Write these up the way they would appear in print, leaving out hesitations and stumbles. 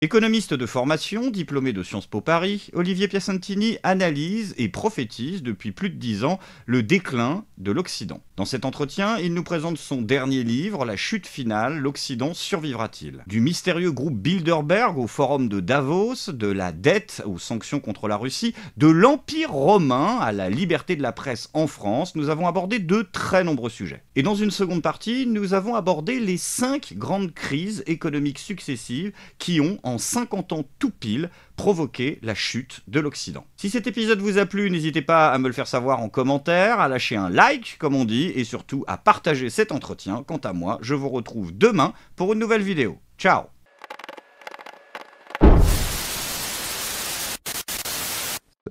Économiste de formation, diplômé de Sciences Po Paris, Olivier Piacentini analyse et prophétise depuis plus de 10 ans le déclin de l'Occident. Dans cet entretien, il nous présente son dernier livre, La chute finale, l'Occident survivra-t-il ? Du mystérieux groupe Bilderberg au forum de Davos, de la dette aux sanctions contre la Russie, de l'Empire romain à la liberté de la presse en France, nous avons abordé de très nombreux sujets. Et dans une seconde partie, nous avons abordé les 5 grandes crises économiques successives qui ont, en 50 ans tout pile, provoqué la chute de l'Occident. Si cet épisode vous a plu, n'hésitez pas à me le faire savoir en commentaire, à lâcher un like, comme on dit, et surtout à partager cet entretien. Quant à moi, je vous retrouve demain pour une nouvelle vidéo. Ciao!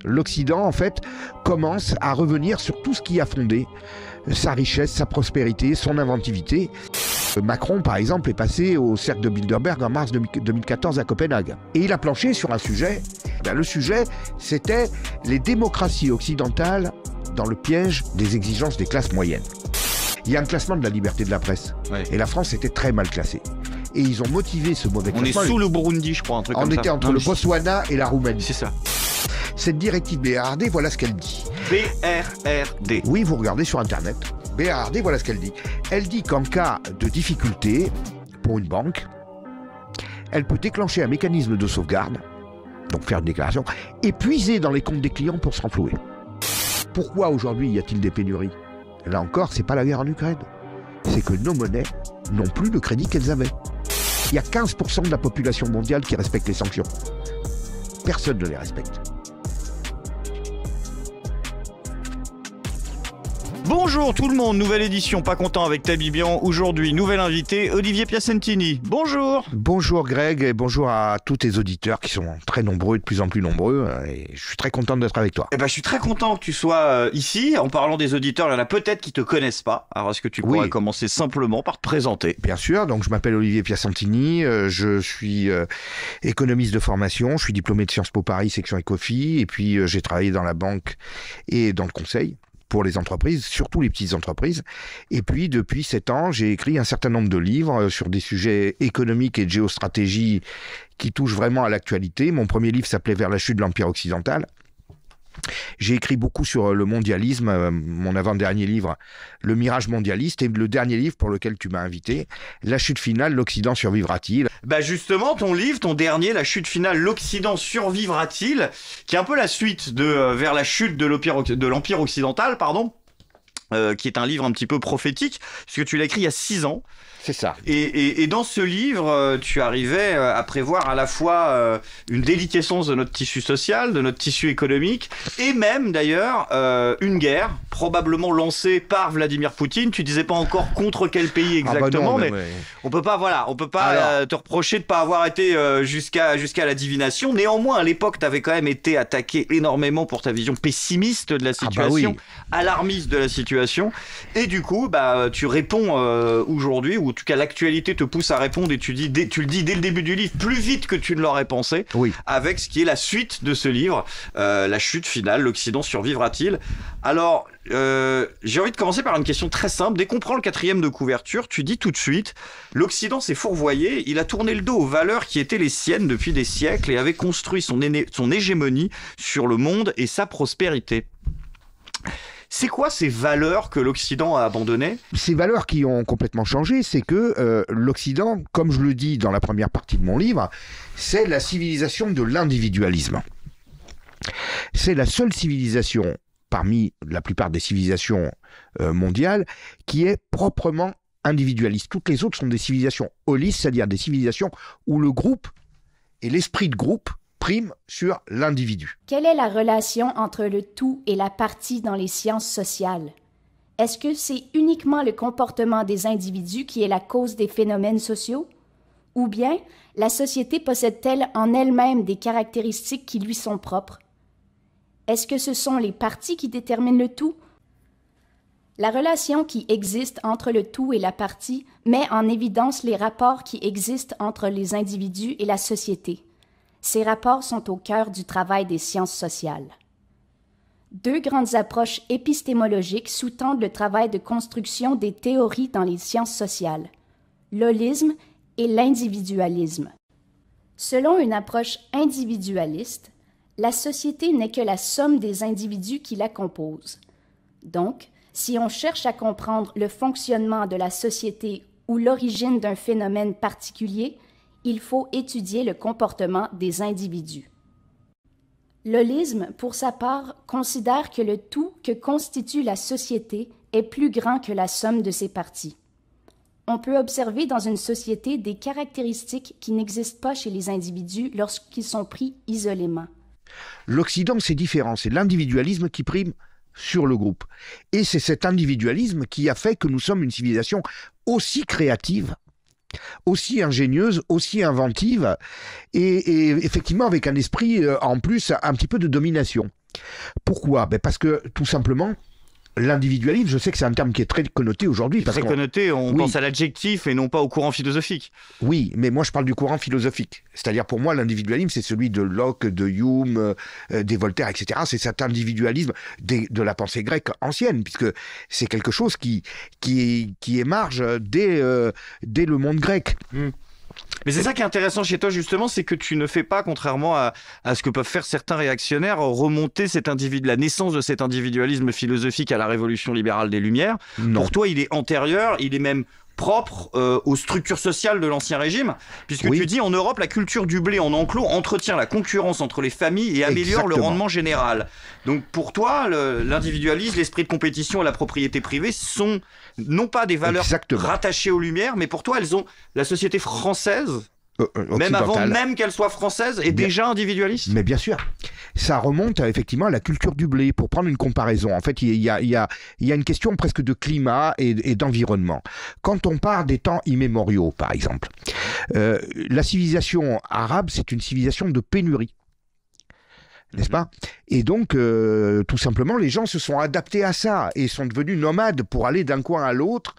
L'Occident, en fait, commence à revenir sur tout ce qui a fondé sa richesse, sa prospérité, son inventivité. Macron, par exemple, est passé au cercle de Bilderberg en mars 2014 à Copenhague. Et il a planché sur un sujet. Le sujet, c'était les démocraties occidentales dans le piège des exigences des classes moyennes. Il y a un classement de la liberté de la presse. Ouais. Et la France était très mal classée. Et ils ont motivé ce mauvais classement. On est sous le Burundi, je crois, un truc comme ça. On était entre le Botswana et la Roumanie. C'est ça. Cette directive BRRD, voilà ce qu'elle dit. BRRD. Oui, vous regardez sur Internet. BRRD, voilà ce qu'elle dit. Elle dit qu'en cas de difficulté pour une banque, elle peut déclencher un mécanisme de sauvegarde, donc faire une déclaration, et puiser dans les comptes des clients pour se renflouer. Pourquoi aujourd'hui y a-t-il des pénuries? Là encore, c'est pas la guerre en Ukraine. C'est que nos monnaies n'ont plus le crédit qu'elles avaient. Il y a 15% de la population mondiale qui respecte les sanctions. Personne ne les respecte. Bonjour tout le monde, nouvelle édition Pas Content avec Tabibian. Aujourd'hui, nouvel invité, Olivier Piacentini. Bonjour. Bonjour Greg et bonjour à tous tes auditeurs qui sont très nombreux, de plus en plus nombreux. Et je suis très content d'être avec toi. Je suis très content que tu sois ici. En parlant des auditeurs, il y en a peut-être qui te connaissent pas. Alors est-ce que tu pourrais commencer simplement par te présenter? Bien sûr, donc je m'appelle Olivier Piacentini, je suis économiste de formation, je suis diplômé de Sciences Po Paris, section Ecofi, et puis j'ai travaillé dans la banque et dans le conseil pour les entreprises, surtout les petites entreprises. Et puis, depuis 7 ans, j'ai écrit un certain nombre de livres sur des sujets économiques et de géostratégie qui touchent vraiment à l'actualité. Mon premier livre s'appelait « Vers la chute de l'Empire occidental ». J'ai écrit beaucoup sur le mondialisme, mon avant-dernier livre, Le mirage mondialiste, et le dernier livre pour lequel tu m'as invité, La chute finale, l'Occident survivra-t-il ? Justement, ton livre, ton dernier, La chute finale, l'Occident survivra-t-il, qui est un peu la suite de Vers la chute de l'Empire occidental, qui est un livre un petit peu prophétique, parce que tu l'as écrit il y a 6 ans. C'est ça. Et dans ce livre, tu arrivais à prévoir à la fois une déliquescence de notre tissu social, de notre tissu économique, et même d'ailleurs une guerre, probablement lancée par Vladimir Poutine. Tu disais pas encore contre quel pays exactement, mais on peut pas te reprocher de pas avoir été jusqu'à la divination. Néanmoins, à l'époque, tu avais quand même été attaqué énormément pour ta vision pessimiste de la situation, alarmiste de la situation, et du coup, tu réponds aujourd'hui, ou en tout cas l'actualité te pousse à répondre, et tu le dis dès le début du livre, plus vite que tu ne l'aurais pensé, avec ce qui est la suite de ce livre, La chute finale, l'Occident survivra-t-il? Alors, j'ai envie de commencer par une question très simple. Dès qu'on prend le 4e de couverture, tu dis tout de suite, l'Occident s'est fourvoyé, il a tourné le dos aux valeurs qui étaient les siennes depuis des siècles et avait construit son hégémonie sur le monde et sa prospérité. C'est quoi ces valeurs que l'Occident a abandonnées? Ces valeurs qui ont complètement changé, c'est que l'Occident, comme je le dis dans la première partie de mon livre, c'est la civilisation de l'individualisme. C'est la seule civilisation, parmi la plupart des civilisations mondiales, qui est proprement individualiste. Toutes les autres sont des civilisations holistes, c'est-à-dire des civilisations où le groupe et l'esprit de groupe prime sur l'individu. Quelle est la relation entre le tout et la partie dans les sciences sociales? Est-ce que c'est uniquement le comportement des individus qui est la cause des phénomènes sociaux? Ou bien, la société possède-t-elle en elle-même des caractéristiques qui lui sont propres? Est-ce que ce sont les parties qui déterminent le tout? La relation qui existe entre le tout et la partie met en évidence les rapports qui existent entre les individus et la société. Ces rapports sont au cœur du travail des sciences sociales. 2 grandes approches épistémologiques sous-tendent le travail de construction des théories dans les sciences sociales, l'holisme et l'individualisme. Selon une approche individualiste, la société n'est que la somme des individus qui la composent. Donc, si on cherche à comprendre le fonctionnement de la société ou l'origine d'un phénomène particulier, il faut étudier le comportement des individus. L'holisme, pour sa part, considère que le tout que constitue la société est plus grand que la somme de ses parties. On peut observer dans une société des caractéristiques qui n'existent pas chez les individus lorsqu'ils sont pris isolément. L'Occident, c'est différent, c'est l'individualisme qui prime sur le groupe. Et c'est cet individualisme qui a fait que nous sommes une civilisation aussi créative, aussi ingénieuse, aussi inventive, et effectivement avec un esprit en plus un petit peu de domination. Pourquoi ? Parce que tout simplement, l'individualisme, je sais que c'est un terme qui est très connoté aujourd'hui. Très connoté, on pense à l'adjectif et non pas au courant philosophique. Oui, mais moi je parle du courant philosophique. C'est-à-dire pour moi l'individualisme c'est celui de Locke, de Hume, des Voltaire, etc. C'est cet individualisme de la pensée grecque ancienne, puisque c'est quelque chose qui émarge dès le monde grec. Mais c'est ça qui est intéressant chez toi justement, c'est que tu ne fais pas, contrairement à ce que peuvent faire certains réactionnaires, remonter la naissance de cet individualisme philosophique à la révolution libérale des Lumières. Non. Pour toi, il est antérieur, il est même propre aux structures sociales de l'Ancien Régime, puisque tu dis en Europe, la culture du blé en enclos entretient la concurrence entre les familles et améliore le rendement général. Donc pour toi, l'individualisme, l'esprit de compétition et la propriété privée sont non pas des valeurs rattachées aux Lumières, mais pour toi, elles ont la société française, même avant même qu'elle soit française, est déjà individualiste. Mais bien sûr. Ça remonte effectivement à la culture du blé, pour prendre une comparaison. En fait, il y a une question presque de climat et d'environnement. Quand on part des temps immémoriaux, par exemple, la civilisation arabe, c'est une civilisation de pénurie. N'est-ce pas ? Et donc, tout simplement, les gens se sont adaptés à ça et sont devenus nomades pour aller d'un coin à l'autre,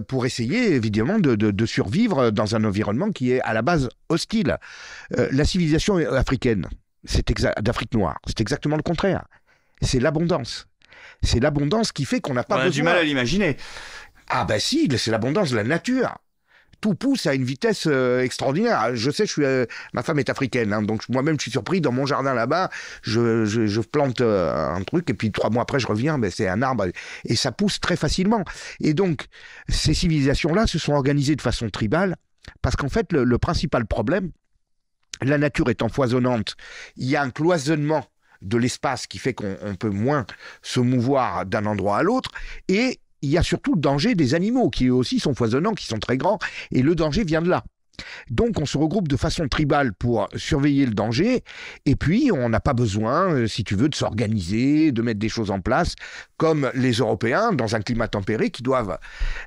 pour essayer évidemment de survivre dans un environnement qui est à la base hostile. La civilisation africaine, d'Afrique noire, c'est exactement le contraire. C'est l'abondance. C'est l'abondance qui fait qu'on n'a pas besoin. On a du mal à l'imaginer. Ah ben si, c'est l'abondance de la nature. Tout pousse à une vitesse extraordinaire. Je sais, ma femme est africaine, hein, donc moi-même je suis surpris, dans mon jardin là-bas, je plante un truc et puis 3 mois après je reviens, c'est un arbre et ça pousse très facilement. Et donc ces civilisations-là se sont organisées de façon tribale parce qu'en fait le principal problème, la nature étant foisonnante, il y a un cloisonnement de l'espace qui fait qu'on peut moins se mouvoir d'un endroit à l'autre et il y a surtout le danger des animaux, qui eux aussi sont foisonnants, qui sont très grands, et le danger vient de là. Donc on se regroupe de façon tribale pour surveiller le danger, et puis on n'a pas besoin, si tu veux, de s'organiser, de mettre des choses en place, comme les Européens, dans un climat tempéré, qui doivent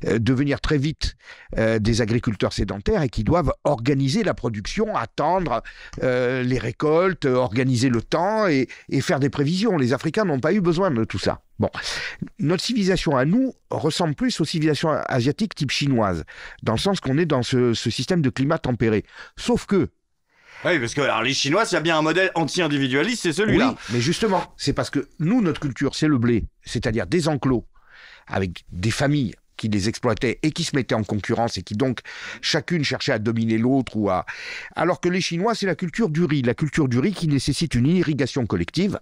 devenir très vite des agriculteurs sédentaires, et qui doivent organiser la production, attendre les récoltes, organiser le temps, et faire des prévisions. Les Africains n'ont pas eu besoin de tout ça. Bon, notre civilisation à nous ressemble plus aux civilisations asiatiques type chinoise, dans le sens qu'on est dans ce système de climat tempéré. Sauf que... Oui, parce que alors, les Chinois, s'il y a bien un modèle anti-individualiste, c'est celui-là. Oui, mais justement, c'est parce que nous, notre culture, c'est le blé, c'est-à-dire des enclos, avec des familles qui les exploitaient et qui se mettaient en concurrence et qui donc chacune cherchait à dominer l'autre alors que les Chinois, c'est la culture du riz qui nécessite une irrigation collective.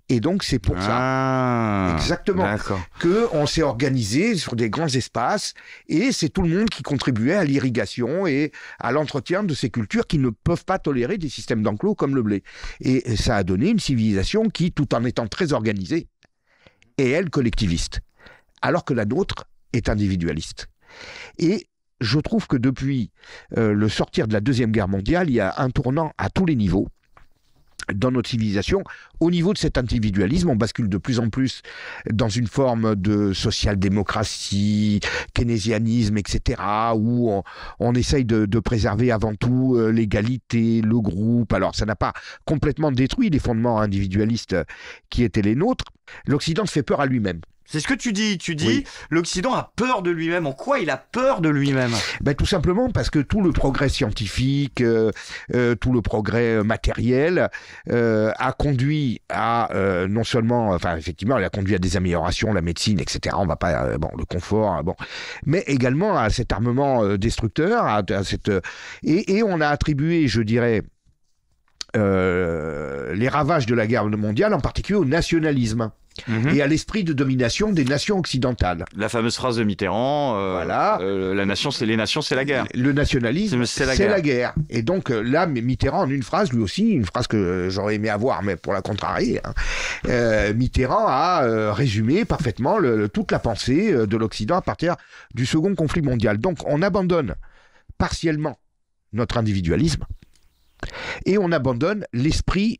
Et donc, c'est pour ça, exactement, qu'on s'est organisé sur des grands espaces et c'est tout le monde qui contribuait à l'irrigation et à l'entretien de ces cultures qui ne peuvent pas tolérer des systèmes d'enclos comme le blé. Et ça a donné une civilisation qui, tout en étant très organisée, est, elle, collectiviste, alors que la nôtre est individualiste. Et je trouve que depuis le sortir de la Deuxième Guerre mondiale, il y a un tournant à tous les niveaux dans notre civilisation. Au niveau de cet individualisme, on bascule de plus en plus dans une forme de social-démocratie, keynésianisme, etc., où on essaye de préserver avant tout l'égalité, le groupe. Alors, ça n'a pas complètement détruit les fondements individualistes qui étaient les nôtres. L'Occident se fait peur à lui-même. C'est ce que tu dis. Tu dis, Oui. l'Occident a peur de lui-même. En quoi il a peur de lui-même? Tout simplement parce que tout le progrès scientifique, tout le progrès matériel a conduit à non seulement, enfin effectivement, il a conduit à des améliorations, la médecine, etc. On va pas, le confort, mais également à cet armement destructeur, à cette et on a attribué, je dirais, les ravages de la guerre mondiale, en particulier au nationalisme. Et à l'esprit de domination des nations occidentales. La fameuse phrase de Mitterrand, Voilà. les nations, c'est la guerre. Le nationalisme, c'est la guerre. Et donc là, Mitterrand, en une phrase, lui aussi, une phrase que j'aurais aimé avoir, mais pour la contrarier, Mitterrand a résumé parfaitement toute la pensée de l'Occident à partir du second conflit mondial. Donc on abandonne partiellement notre individualisme, et on abandonne l'esprit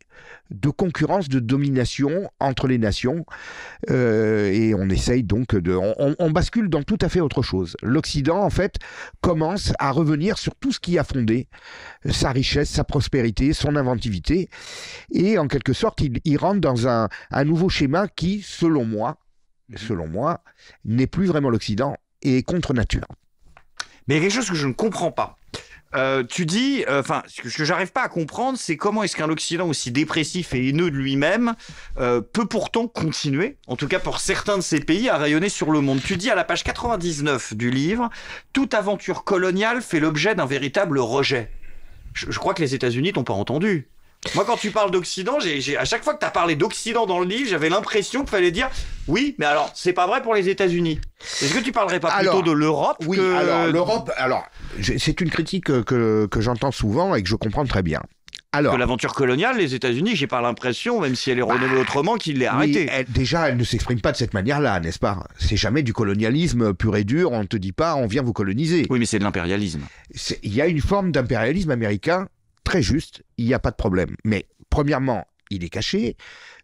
de concurrence, de domination entre les nations, et on essaye donc on bascule dans tout à fait autre chose. L'Occident, en fait, commence à revenir sur tout ce qui a fondé sa richesse, sa prospérité, son inventivité, et en quelque sorte, il rentre dans un nouveau schéma qui, selon moi, n'est plus vraiment l'Occident et est contre nature. Mais il y a quelque chose que je ne comprends pas. Tu dis, ce que j'arrive pas à comprendre, c'est comment est-ce qu'un Occident aussi dépressif et haineux de lui-même peut pourtant continuer, en tout cas pour certains de ces pays, à rayonner sur le monde. Tu dis à la page 99 du livre, toute aventure coloniale fait l'objet d'un véritable rejet. Je crois que les États-Unis t'ont pas entendu. Moi, quand tu parles d'Occident, à chaque fois que tu as parlé d'Occident dans le livre, j'avais l'impression qu'il fallait dire oui, mais alors, c'est pas vrai pour les États-Unis. Est-ce que tu parlerais pas plutôt de l'Europe? Oui, alors l'Europe, c'est une critique que j'entends souvent et que je comprends très bien. Alors, que l'aventure coloniale, les États-Unis, j'ai pas l'impression, même si elle est renommée autrement, qu'il l'ait arrêtée. Elle ne s'exprime pas de cette manière-là, n'est-ce pas? C'est jamais du colonialisme pur et dur, on ne te dit pas on vient vous coloniser. Oui, mais c'est de l'impérialisme. Il y a une forme d'impérialisme américain très juste, il n'y a pas de problème. Mais premièrement, il est caché.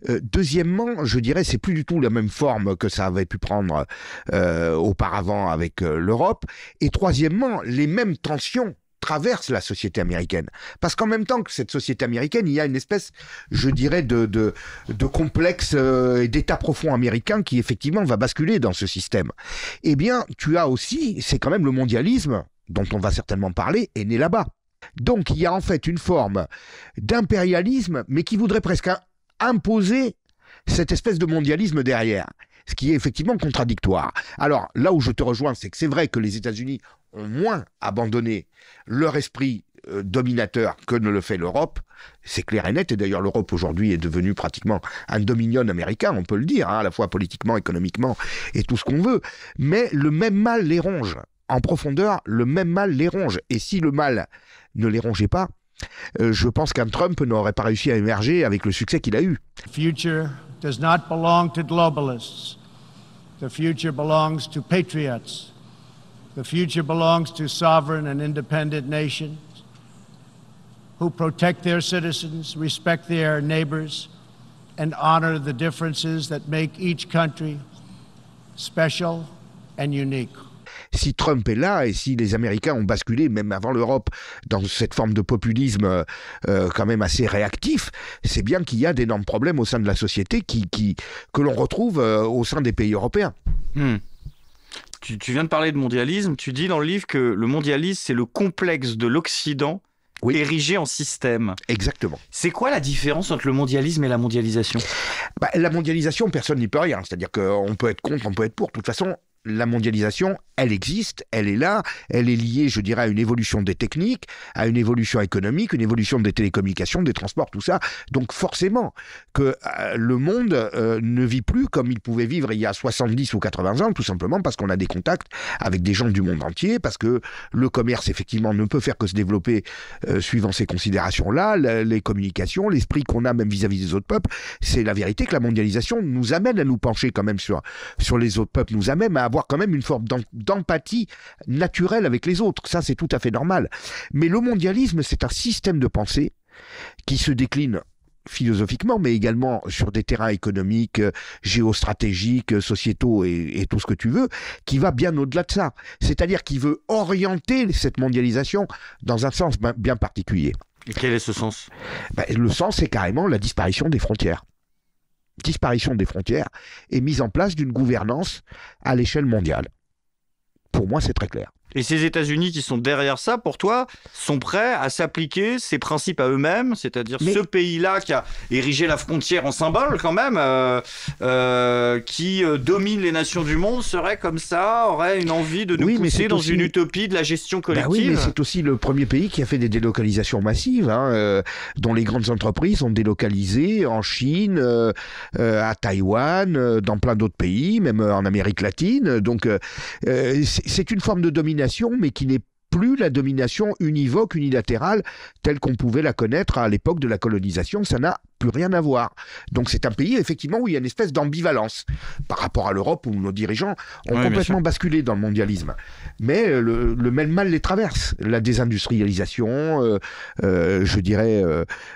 Deuxièmement, je dirais, c'est plus du tout la même forme que ça avait pu prendre auparavant avec l'Europe. Et troisièmement, les mêmes tensions traversent la société américaine. Parce qu'en même temps que cette société américaine, il y a une espèce, je dirais, de complexe et d'état profond américain qui effectivement va basculer dans ce système. Eh bien, tu as aussi, c'est quand même le mondialisme, dont on va certainement parler, est né là-bas. Donc il y a en fait une forme d'impérialisme, mais qui voudrait presque imposer cette espèce de mondialisme derrière, ce qui est effectivement contradictoire. Alors là où je te rejoins, c'est que c'est vrai que les États-Unis ont moins abandonné leur esprit dominateur que ne le fait l'Europe, c'est clair et net, et d'ailleurs l'Europe aujourd'hui est devenue pratiquement un dominion américain, on peut le dire, à la fois politiquement, économiquement et tout ce qu'on veut, mais le même mal les ronge. En profondeur, le même mal les ronge. Et si le mal ne les rongeait pas, je pense qu'un Trump n'aurait pas réussi à émerger avec le succès qu'il a eu. The future does not belong to globalists. The future belongs to patriots. The future belongs to sovereign and independent nations who protect their citizens, respect their neighbors, and honor the differences that make each country special and unique. Si Trump est là et si les Américains ont basculé, même avant l'Europe, dans cette forme de populisme quand même assez réactif, c'est bien qu'il y a d'énormes problèmes au sein de la société que l'on retrouve au sein des pays européens. Tu viens de parler de mondialisme, tu dis dans le livre que le mondialisme, c'est le complexe de l'Occident érigé en système. Exactement. C'est quoi la différence entre le mondialisme et la mondialisation? La mondialisation, personne n'y peut rien. C'est-à-dire qu'on peut être contre, on peut être pour. De toute façon, la mondialisation, elle existe, elle est là, elle est liée, je dirais, à une évolution des techniques, à une évolution économique, une évolution des télécommunications, des transports, tout ça. Donc forcément que le monde ne vit plus comme il pouvait vivre il y a 70 ou 80 ans, tout simplement parce qu'on a des contacts avec des gens du monde entier, parce que le commerce, effectivement, ne peut faire que se développer suivant ces considérations-là, les communications, l'esprit qu'on a même vis-à-vis des autres peuples. C'est la vérité que la mondialisation nous amène à nous pencher quand même sur les autres peuples, nous amène à avoir quand même une forme d'empathie naturelle avec les autres. Ça, c'est tout à fait normal. Mais le mondialisme, c'est un système de pensée qui se décline philosophiquement, mais également sur des terrains économiques, géostratégiques, sociétaux et tout ce que tu veux, qui va bien au-delà de ça. C'est-à-dire qu'il veut orienter cette mondialisation dans un sens bien particulier. Et quel est ce sens? Le sens, c'est carrément la disparition des frontières. disparition des frontières et mise en place d'une gouvernance à l'échelle mondiale. Pour moi, c'est très clair. Et ces États-Unis qui sont derrière ça, pour toi, sont prêts à s'appliquer ces principes à eux-mêmes, c'est-à-dire ce pays-là qui a érigé la frontière en symbole quand même, qui domine les nations du monde, serait comme ça, aurait une envie de nous pousser dans une utopie de la gestion collective. Oui, mais c'est aussi le premier pays qui a fait des délocalisations massives, dont les grandes entreprises ont délocalisé en Chine, à Taïwan, dans plein d'autres pays, même en Amérique latine. Donc c'est une forme de domination, mais qui n'est plus la domination univoque, unilatérale, telle qu'on pouvait la connaître à l'époque de la colonisation. Ça n'a plus rien à voir. Donc c'est un pays, effectivement, où il y a une espèce d'ambivalence par rapport à l'Europe, où nos dirigeants ont complètement basculé dans le mondialisme. Mais le même mal les traverse. La désindustrialisation, je dirais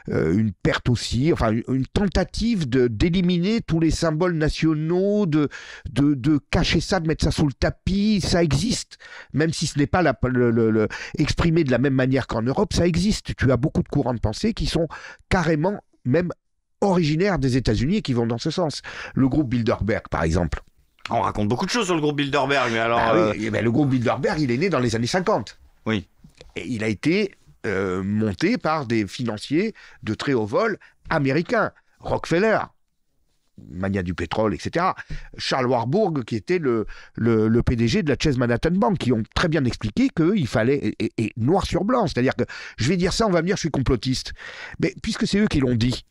une perte aussi, enfin une tentative d'éliminer tous les symboles nationaux, de cacher ça, de mettre ça sous le tapis. Ça existe, même si ce n'est pas exprimé de la même manière qu'en Europe, ça existe. Tu as beaucoup de courants de pensée qui sont carrément même originaires des États-Unis et qui vont dans ce sens. Le groupe Bilderberg, par exemple. On raconte beaucoup de choses sur le groupe Bilderberg, mais alors... le groupe Bilderberg, il est né dans les années 50. Oui. Et il a été monté par des financiers de très haut vol américains. Rockefeller, mania du pétrole, etc. Charles Warburg, qui était le PDG de la Chase Manhattan Bank, qui ont très bien expliqué qu'il fallait, et noir sur blanc, c'est-à-dire que je vais dire ça, on va me dire je suis complotiste. Mais puisque c'est eux qui l'ont dit.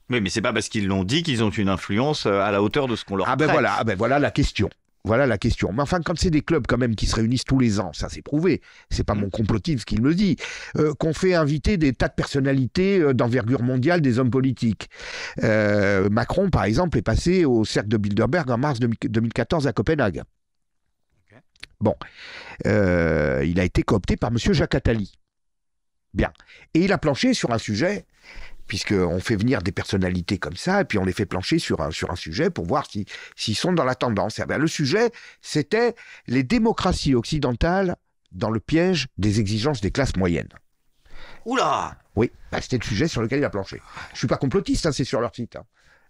Oui, mais c'est pas parce qu'ils l'ont dit qu'ils ont une influence à la hauteur de ce qu'on leur prête. Voilà la question. Voilà la question. Mais enfin, quand c'est des clubs quand même qui se réunissent tous les ans, ça c'est prouvé. C'est pas mon complotisme qui me le dit. Qu'on fait inviter des tas de personnalités d'envergure mondiale, des hommes politiques. Macron, par exemple, est passé au cercle de Bilderberg en mars 2014 à Copenhague. Okay. Bon. Il a été coopté par M. Jacques Attali. Bien. Et il a planché sur un sujet, puisqu'on fait venir des personnalités comme ça, et puis on les fait plancher sur un sujet pour voir s'ils sont dans la tendance. Et bien, le sujet, c'était les démocraties occidentales dans le piège des exigences des classes moyennes. Oula! Oui, c'était le sujet sur lequel il a planché. Je ne suis pas complotiste, c'est sur leur site.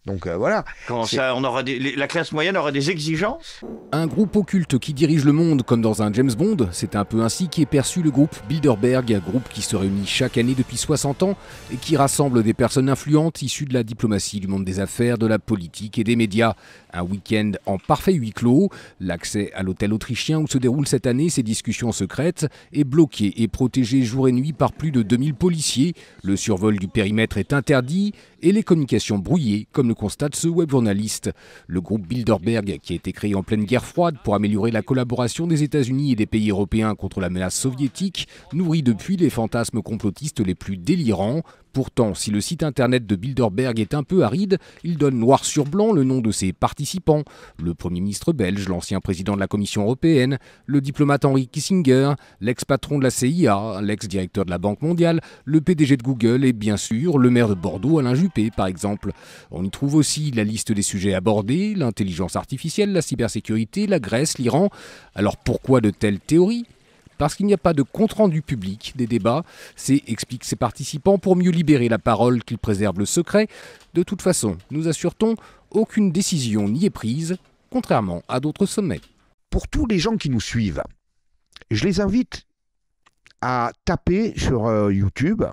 Donc voilà. Comment ça, la classe moyenne aura des exigences? Un groupe occulte qui dirige le monde comme dans un James Bond, c'est un peu ainsi qu'est perçu le groupe Bilderberg, un groupe qui se réunit chaque année depuis 60 ans et qui rassemble des personnes influentes issues de la diplomatie, du monde des affaires, de la politique et des médias. Un week-end en parfait huis clos, l'accès à l'hôtel autrichien où se déroulent cette année ces discussions secrètes est bloqué et protégé jour et nuit par plus de 2000 policiers. Le survol du périmètre est interdit et les communications brouillées, comme le constate ce web journaliste. Le groupe Bilderberg, qui a été créé en pleine guerre froide pour améliorer la collaboration des États-Unis et des pays européens contre la menace soviétique, nourrit depuis les fantasmes complotistes les plus délirants. Pourtant, si le site internet de Bilderberg est un peu aride, il donne noir sur blanc le nom de ses participants. Le Premier ministre belge, l'ancien président de la Commission européenne, le diplomate Henry Kissinger, l'ex-patron de la CIA, l'ex-directeur de la Banque mondiale, le PDG de Google et bien sûr le maire de Bordeaux, Alain Juppé par exemple. On y trouve aussi la liste des sujets abordés, l'intelligence artificielle, la cybersécurité, la Grèce, l'Iran. Alors pourquoi de telles théories ? Parce qu'il n'y a pas de compte-rendu public des débats, expliquent ses participants, pour mieux libérer la parole qu'ils préservent le secret. De toute façon, nous assure-t-on, aucune décision n'y est prise, contrairement à d'autres sommets. Pour tous les gens qui nous suivent, je les invite à taper sur YouTube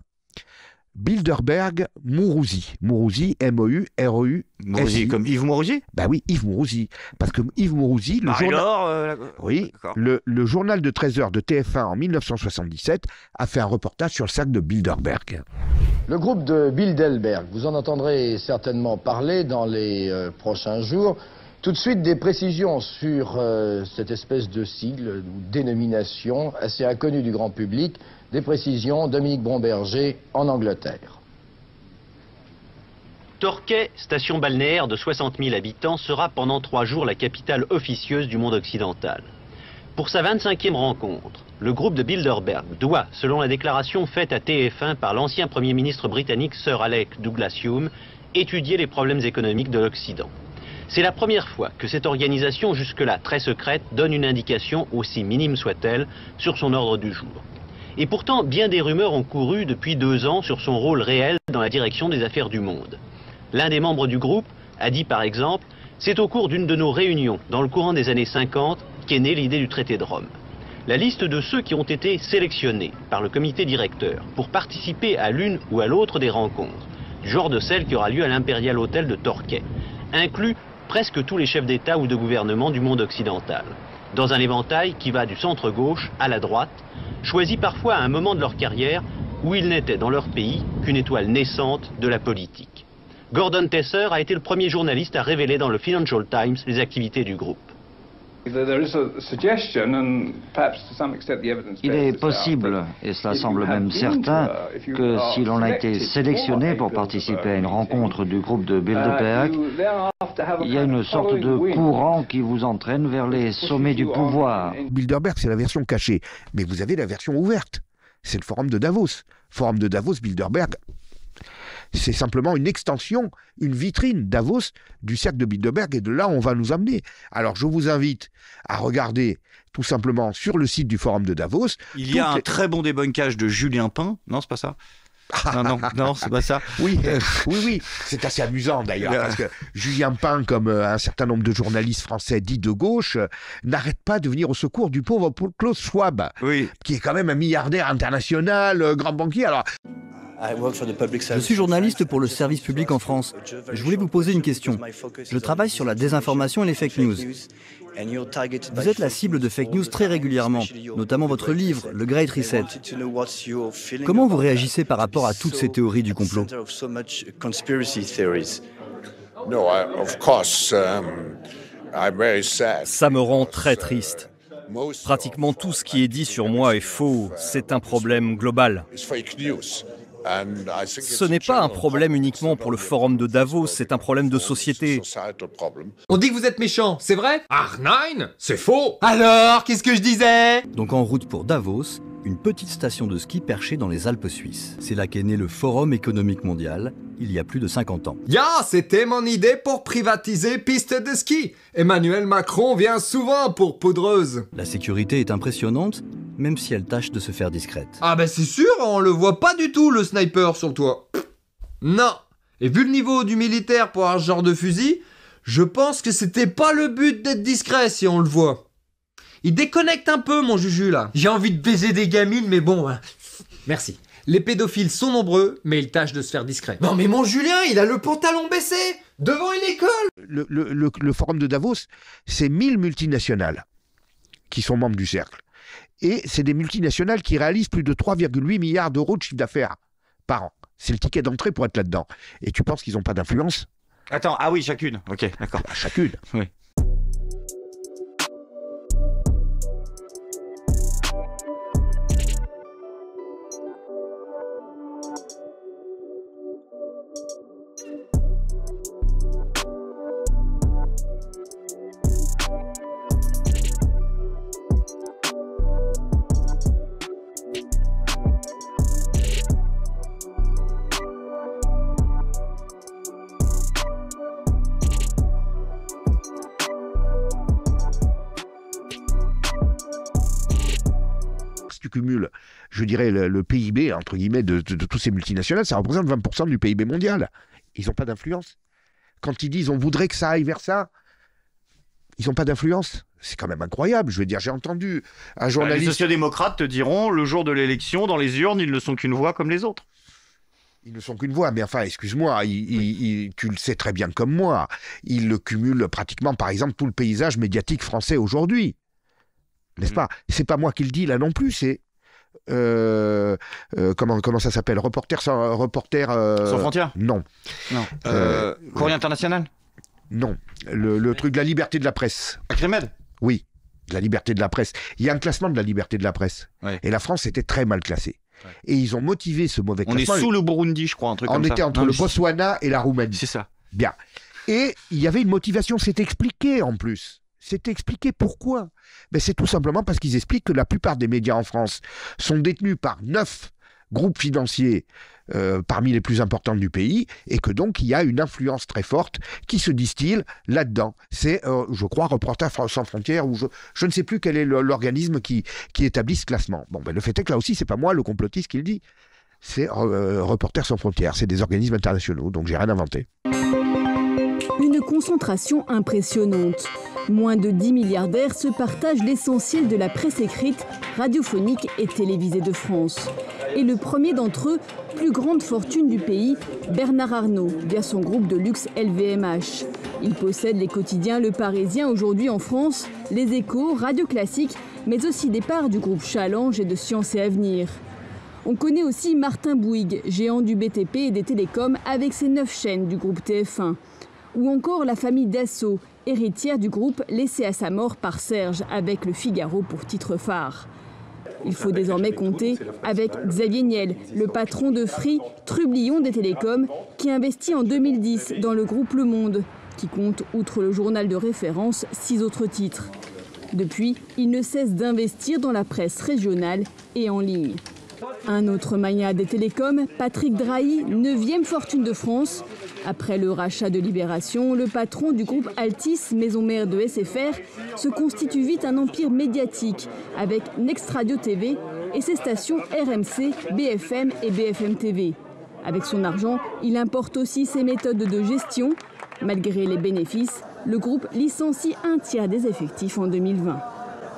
Bilderberg Mourouzi. Mourouzi, M-O-U-R-O-U. Mourouzi, comme Yves Mourouzi? Bah oui, Yves Mourouzi. Parce que Yves Mourouzi, le journal de 13h de TF1 en 1977 a fait un reportage sur le cercle de Bilderberg. Le groupe de Bilderberg, vous en entendrez certainement parler dans les prochains jours. Tout de suite, des précisions sur cette espèce de sigle ou dénomination assez inconnue du grand public. Des précisions, Dominique Bromberger en Angleterre. Torquay, station balnéaire de 60 000 habitants, sera pendant 3 jours la capitale officieuse du monde occidental. Pour sa 25e rencontre, le groupe de Bilderberg doit, selon la déclaration faite à TF1 par l'ancien Premier ministre britannique Sir Alec Douglas-Home, étudier les problèmes économiques de l'Occident. C'est la première fois que cette organisation, jusque-là très secrète, donne une indication, aussi minime soit-elle, sur son ordre du jour. Et pourtant, bien des rumeurs ont couru depuis 2 ans sur son rôle réel dans la direction des affaires du monde. L'un des membres du groupe, a dit par exemple « C'est au cours d'une de nos réunions, dans le courant des années 50, qu'est née l'idée du traité de Rome. La liste de ceux qui ont été sélectionnés par le comité directeur pour participer à l'une ou à l'autre des rencontres, du genre de celle qui aura lieu à l'Imperial Hotel de Torquay, inclut presque tous les chefs d'État ou de gouvernement du monde occidental, dans un éventail qui va du centre-gauche à la droite, choisis parfois à un moment de leur carrière où ils n'étaient dans leur pays qu'une étoile naissante de la politique. Gordon Tesser a été le premier journaliste à révéler dans le Financial Times les activités du groupe. Il est possible, et cela semble même certain, que si l'on a été sélectionné pour participer à une rencontre du groupe de Bilderberg, il y a une sorte de courant qui vous entraîne vers les sommets du pouvoir. Bilderberg, c'est la version cachée, mais vous avez la version ouverte. C'est le forum de Davos. Forum de Davos, Bilderberg, c'est simplement une extension, une vitrine Davos du cercle de Bilderberg, et de là on va nous amener. Alors je vous invite à regarder tout simplement sur le site du forum de Davos. Il y a un très bon débunkage de Julien Pain. Non, c'est pas ça. Non, c'est pas ça. Oui, oui, c'est assez amusant d'ailleurs, parce que Julien Pain, comme un certain nombre de journalistes français dits de gauche, n'arrête pas de venir au secours du pauvre Klaus Schwab, qui est quand même un milliardaire international, grand banquier. Alors, je suis journaliste pour le service public en France. Je voulais vous poser une question. Je travaille sur la désinformation et les fake news. Vous êtes la cible de fake news très régulièrement, notamment votre livre, Le Great Reset. Comment vous réagissez par rapport à toutes ces théories du complot ? Ça me rend très triste. Pratiquement tout ce qui est dit sur moi est faux. C'est un problème global. Ce n'est pas un problème uniquement pour le forum de Davos, c'est un problème de société. On dit que vous êtes méchant, c'est vrai? Ah, nein, c'est faux. Alors, qu'est-ce que je disais? Donc en route pour Davos, une petite station de ski perchée dans les Alpes suisses. C'est là qu'est né le Forum économique mondial, il y a plus de 50 ans. C'était mon idée pour privatiser pistes de ski. Emmanuel Macron vient souvent pour Poudreuse. La sécurité est impressionnante, même si elle tâche de se faire discrète. Ah bah c'est sûr, on le voit pas du tout le sniper sur le toit. Non. Et vu le niveau du militaire pour un genre de fusil, je pense que c'était pas le but d'être discret si on le voit. Il déconnecte un peu mon Juju là. J'ai envie de baiser des gamines mais bon, merci. Les pédophiles sont nombreux, mais ils tâchent de se faire discret. Non mais mon Julien, il a le pantalon baissé devant une école. Le forum de Davos, c'est 1000 multinationales qui sont membres du cercle. Et c'est des multinationales qui réalisent plus de 3,8 milliards d'euros de chiffre d'affaires par an. C'est le ticket d'entrée pour être là-dedans. Et tu penses qu'ils n'ont pas d'influence? Attends, ah oui, chacune. Ok, d'accord. Chacune. Oui. Tu cumules, je dirais, le PIB, entre guillemets, de tous ces multinationales, ça représente 20% du PIB mondial. Ils n'ont pas d'influence. Quand ils disent on voudrait que ça aille vers ça, ils n'ont pas d'influence. C'est quand même incroyable. Je veux dire, j'ai entendu un journaliste... Les sociodémocrates te diront, le jour de l'élection, dans les urnes, ils ne sont qu'une voix comme les autres. Ils ne sont qu'une voix, mais enfin, excuse-moi, tu le sais très bien comme moi, ils le cumulent pratiquement, par exemple, tout le paysage médiatique français aujourd'hui. N'est-ce pas? C'est pas moi qui le dis là non plus, c'est comment ça s'appelle? Reporter sans frontières? Non. Courrier international? Non. Le truc de la liberté de la presse. Acrimed? Oui, de la liberté de la presse. Il y a un classement de la liberté de la presse. Ouais. Et la France était très mal classée. Ouais. Et ils ont motivé ce mauvais classement. On est sous le Burundi, je crois, un truc comme ça. On était entre le Botswana et la Roumanie. C'est ça. Bien. Et il y avait une motivation, c'est expliqué en plus. C'est expliqué pourquoi. Ben, c'est tout simplement parce qu'ils expliquent que la plupart des médias en France sont détenus par 9 groupes financiers parmi les plus importants du pays, et que donc il y a une influence très forte qui se distille là-dedans. C'est, je crois, Reporters sans frontières, ou je ne sais plus quel est l'organisme qui établit ce classement. Bon, ben, le fait est que là aussi, c'est pas moi le complotiste qui le dit. C'est Reporters sans frontières, c'est des organismes internationaux, donc j'ai rien inventé. Une concentration impressionnante. Moins de 10 milliardaires se partagent l'essentiel de la presse écrite, radiophonique et télévisée de France. Et le premier d'entre eux, plus grande fortune du pays, Bernard Arnault, via son groupe de luxe LVMH. Il possède les quotidiens Le Parisien aujourd'hui en France, Les Échos, Radio Classique, mais aussi des parts du groupe Challenge et de Sciences et Avenir. On connaît aussi Martin Bouygues, géant du BTP et des télécoms avec ses 9 chaînes du groupe TF1. Ou encore la famille Dassault, héritière du groupe laissé à sa mort par Serge avec Le Figaro pour titre phare. Il faut désormais compter avec Xavier Niel, le patron de Free, trublion des télécoms, qui investit en 2010 dans le groupe Le Monde, qui compte, outre le journal de référence, 6 autres titres. Depuis, il ne cesse d'investir dans la presse régionale et en ligne. Un autre magnat des télécoms, Patrick Drahi, 9e fortune de France. Après le rachat de Libération, le patron du groupe Altis, maison mère de SFR, se constitue vite un empire médiatique avec Next Radio TV et ses stations RMC, BFM et BFM TV. Avec son argent, il importe aussi ses méthodes de gestion. Malgré les bénéfices, le groupe licencie un tiers des effectifs en 2020.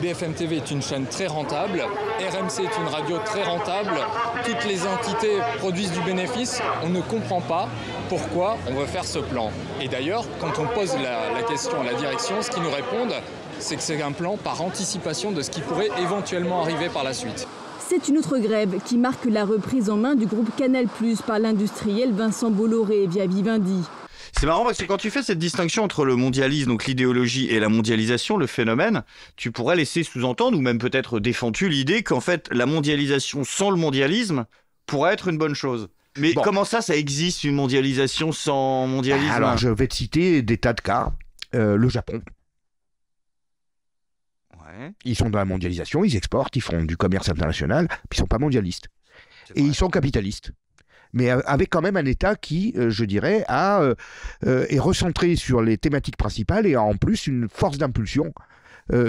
BFM TV est une chaîne très rentable, RMC est une radio très rentable, toutes les entités produisent du bénéfice, on ne comprend pas pourquoi on veut faire ce plan. Et d'ailleurs, quand on pose la question à la direction, ce qu'ils nous répondent, c'est que c'est un plan par anticipation de ce qui pourrait éventuellement arriver par la suite. C'est une autre grève qui marque la reprise en main du groupe Canal+ par l'industriel Vincent Bolloré via Vivendi. C'est marrant parce que quand tu fais cette distinction entre le mondialisme, donc l'idéologie, et la mondialisation, le phénomène, tu pourrais laisser sous-entendre, ou même peut-être défendu, l'idée qu'en fait, la mondialisation sans le mondialisme pourrait être une bonne chose. Mais bon. Comment ça existe, une mondialisation sans mondialisme? Alors, je vais te citer des tas de cas. Le Japon. Ouais. Ils sont dans la mondialisation, ils exportent, ils font du commerce international, puis ils sont pas mondialistes. Et ils sont capitalistes. Mais avec quand même un État qui, je dirais, est recentré sur les thématiques principales et a en plus une force d'impulsion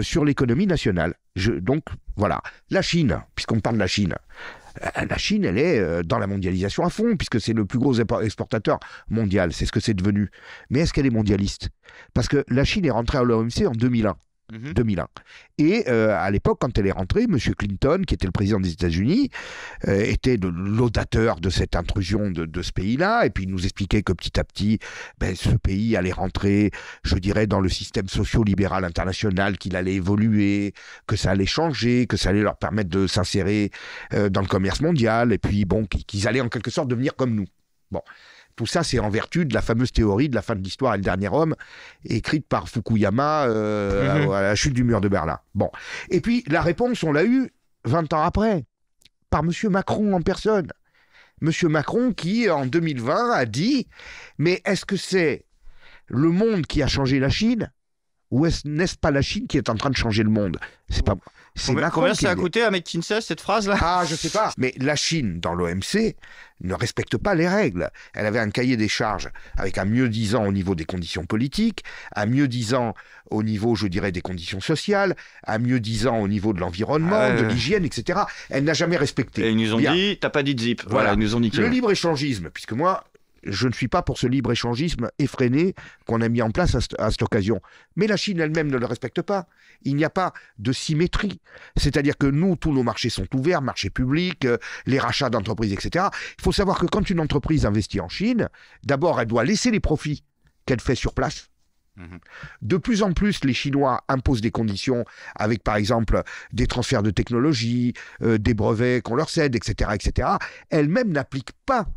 sur l'économie nationale. Donc, voilà. La Chine, puisqu'on parle de la Chine, elle est dans la mondialisation à fond, puisque c'est le plus gros exportateur mondial. C'est ce que c'est devenu. Mais est-ce qu'elle est mondialiste? Parce que la Chine est rentrée à l'OMC en 2001. 2001. Et à l'époque, quand elle est rentrée, M. Clinton, qui était le président des États-Unis, était l'audateur de cette intrusion de ce pays-là, et puis il nous expliquait que petit à petit, ce pays allait rentrer, je dirais, dans le système socio-libéral international, qu'il allait évoluer, que ça allait changer, que ça allait leur permettre de s'insérer dans le commerce mondial, et puis bon, qu'ils allaient en quelque sorte devenir comme nous. Bon. Tout ça, c'est en vertu de la fameuse théorie de la fin de l'histoire et le dernier homme, écrite par Fukuyama à la chute du mur de Berlin. Bon. Et puis, la réponse, on l'a eue 20 ans après, par M. Macron en personne. M. Macron qui, en 2020, a dit « Mais est-ce que c'est le monde qui a changé la Chine ou n'est-ce pas la Chine qui est en train de changer le monde ?» C'est pas... Combien ça a coûté à McKinsey, cette phrase-là? Ah, je sais pas. Mais la Chine, dans l'OMC, ne respecte pas les règles. Elle avait un cahier des charges avec un mieux-disant au niveau des conditions politiques, un mieux-disant au niveau, je dirais, des conditions sociales, un mieux-disant au niveau de l'environnement, de l'hygiène, etc. Elle n'a jamais respecté. Et ils nous ont dit, t'as pas dit de zip. Voilà, ils nous ont dit le libre-échangisme, puisque moi... Je ne suis pas pour ce libre-échangisme effréné qu'on a mis en place à cette occasion. Mais la Chine elle-même ne le respecte pas. Il n'y a pas de symétrie. C'est-à-dire que nous, tous nos marchés sont ouverts, marchés publics, les rachats d'entreprises, etc. Il faut savoir que quand une entreprise investit en Chine, d'abord, elle doit laisser les profits qu'elle fait sur place. De plus en plus, les Chinois imposent des conditions avec, par exemple, des transferts de technologie, des brevets qu'on leur cède, etc., etc. Elle-même n'applique pas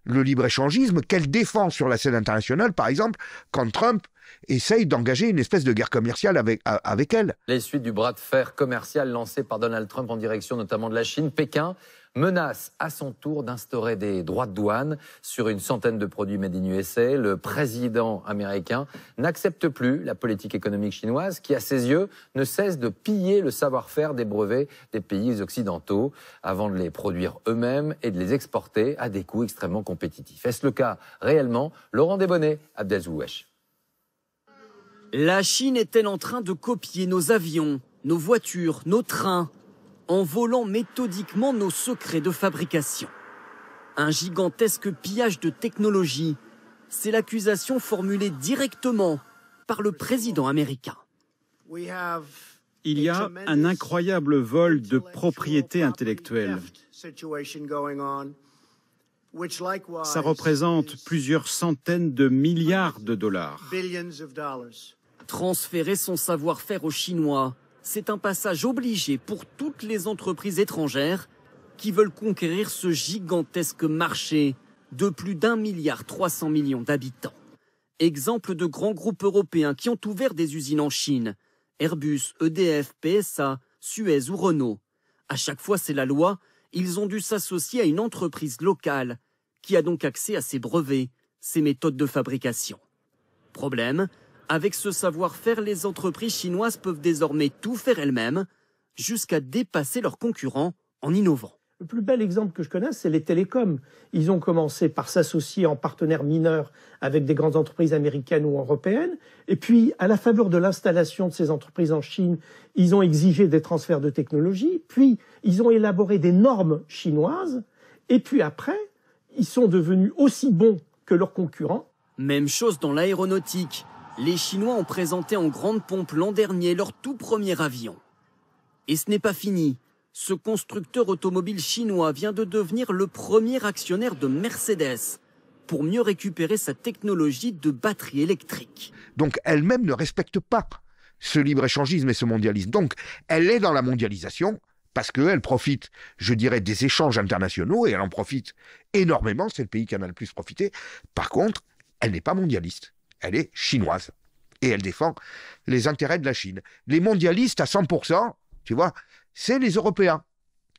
le libre-échangisme qu'elle défend sur la scène internationale, par exemple, quand Trump essaye d'engager une espèce de guerre commerciale avec elle. Les suites du bras de fer commercial lancé par Donald Trump en direction notamment de la Chine, Pékin menace à son tour d'instaurer des droits de douane sur une centaine de produits made in USA. Le président américain n'accepte plus la politique économique chinoise qui, à ses yeux, ne cesse de piller le savoir-faire des brevets des pays occidentaux avant de les produire eux-mêmes et de les exporter à des coûts extrêmement compétitifs. Est-ce le cas réellement? Laurent Desbonnets, Abdelzouesh. La Chine est-elle en train de copier nos avions, nos voitures, nos trains, en volant méthodiquement nos secrets de fabrication? Un gigantesque pillage de technologie C'est l'accusation formulée directement par le président américain. Il y a un incroyable vol de propriété intellectuelle. Ça représente plusieurs centaines de milliards de dollars. Transférer son savoir-faire aux Chinois, c'est un passage obligé pour toutes les entreprises étrangères qui veulent conquérir ce gigantesque marché de plus d'1,3 milliard d'habitants. Exemple de grands groupes européens qui ont ouvert des usines en Chine, Airbus, EDF, PSA, Suez ou Renault. À chaque fois, c'est la loi, ils ont dû s'associer à une entreprise locale qui a donc accès à ses brevets, ses méthodes de fabrication. Problème, avec ce savoir-faire, les entreprises chinoises peuvent désormais tout faire elles-mêmes, jusqu'à dépasser leurs concurrents en innovant. Le plus bel exemple que je connaisse, c'est les télécoms. Ils ont commencé par s'associer en partenaires mineurs avec des grandes entreprises américaines ou européennes. Et puis, à la faveur de l'installation de ces entreprises en Chine, ils ont exigé des transferts de technologie. Puis, ils ont élaboré des normes chinoises. Et puis après, ils sont devenus aussi bons que leurs concurrents. Même chose dans l'aéronautique. Les Chinois ont présenté en grande pompe l'an dernier leur tout premier avion. Et ce n'est pas fini. Ce constructeur automobile chinois vient de devenir le premier actionnaire de Mercedes pour mieux récupérer sa technologie de batterie électrique. Donc elle-même ne respecte pas ce libre-échangisme et ce mondialisme. Donc elle est dans la mondialisation parce qu'elle profite, je dirais, des échanges internationaux et elle en profite énormément, c'est le pays qui en a le plus profité. Par contre, elle n'est pas mondialiste. Elle est chinoise. Et elle défend les intérêts de la Chine. Les mondialistes à 100%, tu vois, c'est les Européens.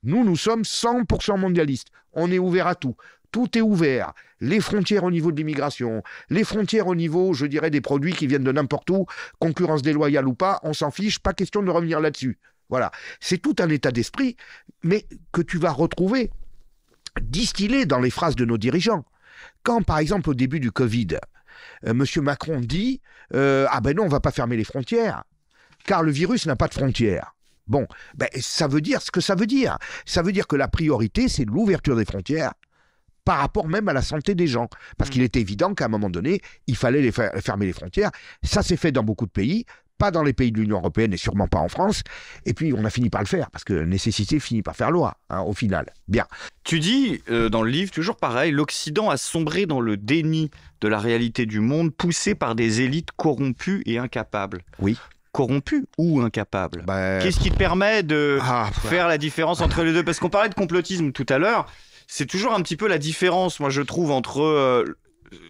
Nous sommes 100% mondialistes. On est ouvert à tout. Tout est ouvert. Les frontières au niveau de l'immigration, les frontières au niveau, je dirais, des produits qui viennent de n'importe où, concurrence déloyale ou pas, on s'en fiche, pas question de revenir là-dessus. Voilà. C'est tout un état d'esprit, mais que tu vas retrouver distillé dans les phrases de nos dirigeants. Quand, par exemple, au début du Covid, M. Macron dit ah ben non, on ne va pas fermer les frontières, car le virus n'a pas de frontières. Bon, ben, ça veut dire ce que ça veut dire. Ça veut dire que la priorité, c'est l'ouverture des frontières par rapport même à la santé des gens. Parce qu'il était évident qu'à un moment donné, il fallait fermer les frontières. Ça s'est fait dans beaucoup de pays, pas dans les pays de l'Union européenne et sûrement pas en France. Et puis, on a fini par le faire, parce que nécessité finit par faire loi, hein, au final. Bien. Tu dis, dans le livre, toujours pareil, l'Occident a sombré dans le déni de la réalité du monde, poussé par des élites corrompues et incapables. Oui. Corrompu ou incapable? Qu'est-ce qui te permet de faire la différence entre les deux? Parce qu'on parlait de complotisme tout à l'heure, c'est toujours un petit peu la différence, moi je trouve, entre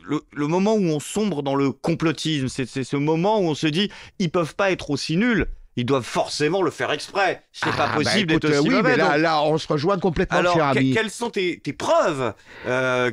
le moment où on sombre dans le complotisme, c'est ce moment où on se dit ils peuvent pas être aussi nuls. Ils doivent forcément le faire exprès. C'est pas possible d'être aussi mauvais. Mais là, on se rejoint complètement, alors, cher ami. Quelles sont tes preuves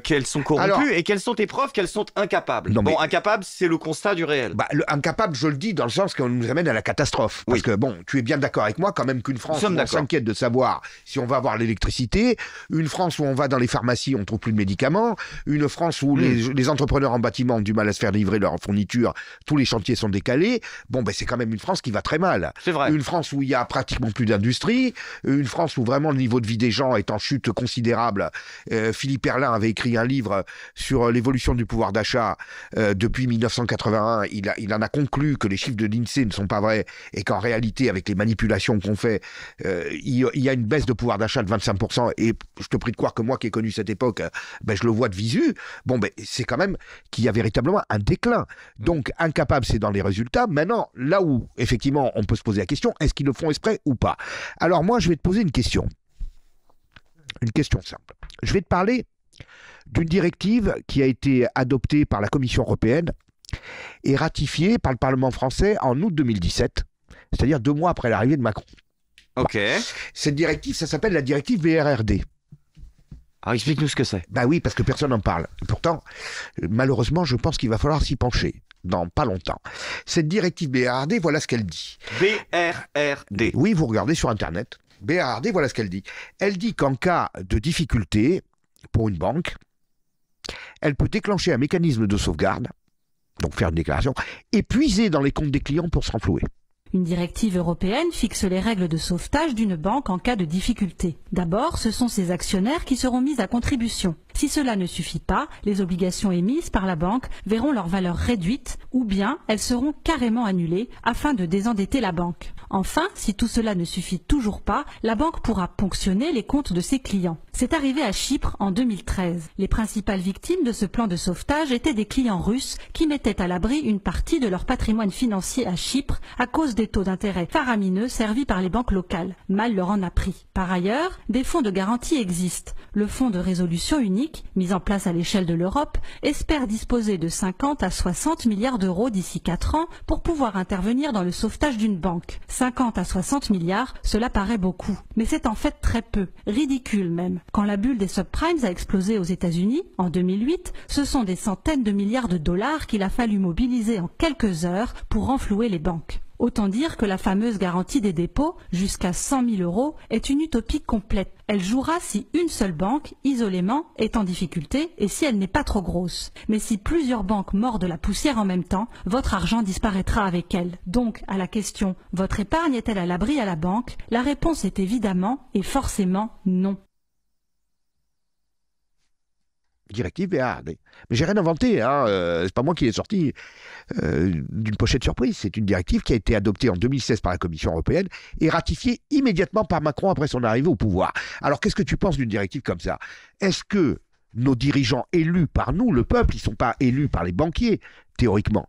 qu'elles sont corrompues et quelles sont tes preuves qu'elles sont incapables? Bon, incapable, c'est le constat du réel. Incapable, je le dis dans le sens qu'on nous amène à la catastrophe. Parce que, bon, tu es bien d'accord avec moi quand même qu'une France où on s'inquiète de savoir si on va avoir l'électricité, une France où on va dans les pharmacies, on trouve plus de médicaments, une France où les entrepreneurs en bâtiment ont du mal à se faire livrer leurs fournitures, tous les chantiers sont décalés. Bon, ben c'est quand même une France qui va très mal. C'est vrai. Une France où il y a pratiquement plus d'industrie, une France où vraiment le niveau de vie des gens est en chute considérable. Philippe Erlin avait écrit un livre sur l'évolution du pouvoir d'achat depuis 1981. Il en a conclu que les chiffres de l'INSEE ne sont pas vrais et qu'en réalité, avec les manipulations qu'on fait, il y a une baisse de pouvoir d'achat de 25%. Et je te prie de croire que moi qui ai connu cette époque, je le vois de visu. Bon, c'est quand même qu'il y a véritablement un déclin. Donc, incapable, c'est dans les résultats. Maintenant, là où, effectivement, on peut se poser la question, est-ce qu'ils le font exprès ou pas? Alors moi, je vais te poser une question. Une question simple. Je vais te parler d'une directive qui a été adoptée par la Commission européenne et ratifiée par le Parlement français en août 2017, c'est-à-dire 2 mois après l'arrivée de Macron. Ok. Cette directive, ça s'appelle la directive BRRD. Alors explique-nous ce que c'est. Oui, parce que personne n'en parle. Pourtant, malheureusement, je pense qu'il va falloir s'y pencher dans pas longtemps. Cette directive BRRD, voilà ce qu'elle dit. BRRD. Oui, vous regardez sur Internet. BRRD, voilà ce qu'elle dit. Elle dit qu'en cas de difficulté pour une banque, elle peut déclencher un mécanisme de sauvegarde, donc faire une déclaration, et puiser dans les comptes des clients pour se renflouer. Une directive européenne fixe les règles de sauvetage d'une banque en cas de difficulté. D'abord, ce sont ses actionnaires qui seront mis à contribution. Si cela ne suffit pas, les obligations émises par la banque verront leur valeur réduite ou bien elles seront carrément annulées afin de désendetter la banque. Enfin, si tout cela ne suffit toujours pas, la banque pourra ponctionner les comptes de ses clients. C'est arrivé à Chypre en 2013. Les principales victimes de ce plan de sauvetage étaient des clients russes qui mettaient à l'abri une partie de leur patrimoine financier à Chypre à cause des taux d'intérêt faramineux servis par les banques locales. Mal leur en a pris. Par ailleurs, des fonds de garantie existent. Le fonds de résolution unique, mis en place à l'échelle de l'Europe, espère disposer de 50 à 60 milliards d'euros d'ici 4 ans pour pouvoir intervenir dans le sauvetage d'une banque. 50 à 60 milliards, cela paraît beaucoup. Mais c'est en fait très peu, ridicule même. Quand la bulle des subprimes a explosé aux États-Unis, en 2008, ce sont des centaines de milliards de dollars qu'il a fallu mobiliser en quelques heures pour renflouer les banques. Autant dire que la fameuse garantie des dépôts, jusqu'à 100 000 euros, est une utopie complète. Elle jouera si une seule banque, isolément, est en difficulté et si elle n'est pas trop grosse. Mais si plusieurs banques mordent la poussière en même temps, votre argent disparaîtra avec elle. Donc, à la question « Votre épargne est-elle à l'abri à la banque ?», la réponse est évidemment et forcément non. Directive BRRD. Mais j'ai rien inventé, hein. C'est pas moi qui l'ai sorti d'une pochette surprise. C'est une directive qui a été adoptée en 2016 par la Commission européenne et ratifiée immédiatement par Macron après son arrivée au pouvoir. Alors qu'est-ce que tu penses d'une directive comme ça? Est-ce que nos dirigeants élus par nous, le peuple, ils sont pas élus par les banquiers, théoriquement?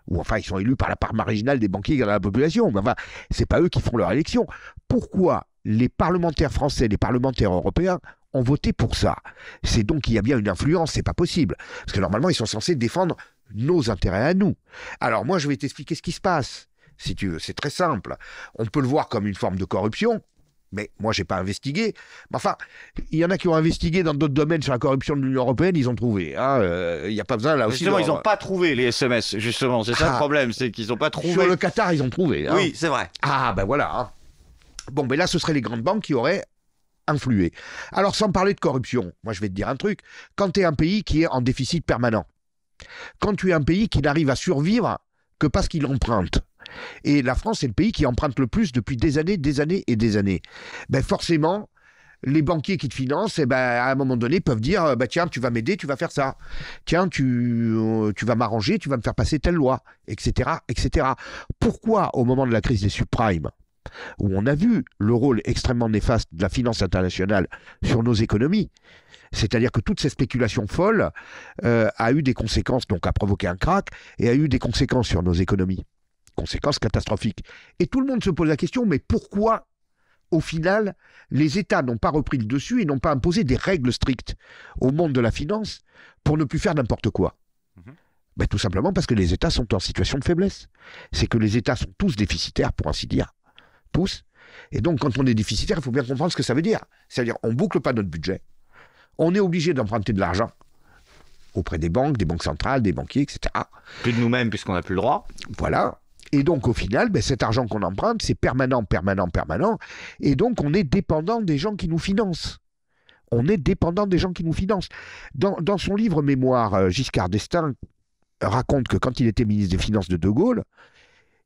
Ou enfin, ils sont élus par la part marginale des banquiers dans la population. Mais enfin, c'est pas eux qui font leur élection. Pourquoi les parlementaires français, les parlementaires européens ont voté pour ça? C'est donc qu'il y a bien une influence, c'est pas possible. Parce que normalement, ils sont censés défendre nos intérêts à nous. Alors moi, je vais t'expliquer ce qui se passe, si tu veux. C'est très simple. On peut le voir comme une forme de corruption, mais moi, j'ai pas investigué. Mais enfin, il y en a qui ont investigué dans d'autres domaines sur la corruption de l'Union européenne, ils ont trouvé. Il n'y a pas besoin, là aussi... Justement, ils n'ont pas trouvé les SMS, justement. C'est ça le problème, c'est qu'ils n'ont pas trouvé... Sur le Qatar, ils ont trouvé. Oui, c'est vrai. Ah, ben voilà. Hein. Bon, mais là, ce seraient les grandes banques qui auraient influé. Alors, sans parler de corruption, moi je vais te dire un truc. Quand tu es un pays qui est en déficit permanent, quand tu es un pays qui n'arrive à survivre que parce qu'il emprunte, et la France est le pays qui emprunte le plus depuis des années et des années, ben forcément, les banquiers qui te financent, eh ben, à un moment donné, peuvent dire bah, tiens, tu vas m'aider, tu vas faire ça. Tiens, tu vas m'arranger, tu vas me faire passer telle loi, etc., etc. Pourquoi, au moment de la crise des subprimes, où on a vu le rôle extrêmement néfaste de la finance internationale sur nos économies, c'est-à-dire que toutes ces spéculations folles a eu des conséquences, donc a provoqué un krach, et a eu des conséquences sur nos économies, conséquences catastrophiques. Et tout le monde se pose la question, mais pourquoi, au final, les États n'ont pas repris le dessus et n'ont pas imposé des règles strictes au monde de la finance pour ne plus faire n'importe quoi? Ben, tout simplement parce que les États sont en situation de faiblesse. C'est que les États sont tous déficitaires, pour ainsi dire. Tous. Et donc, quand on est déficitaire, il faut bien comprendre ce que ça veut dire. C'est-à-dire, on ne boucle pas notre budget. On est obligé d'emprunter de l'argent auprès des banques centrales, des banquiers, etc. Plus de nous-mêmes, puisqu'on n'a plus le droit. Voilà. Et donc, au final, ben, cet argent qu'on emprunte, c'est permanent. Et donc, on est dépendant des gens qui nous financent. On est dépendant des gens qui nous financent. Dans son livre Mémoire, Giscard d'Estaing raconte que quand il était ministre des Finances de De Gaulle,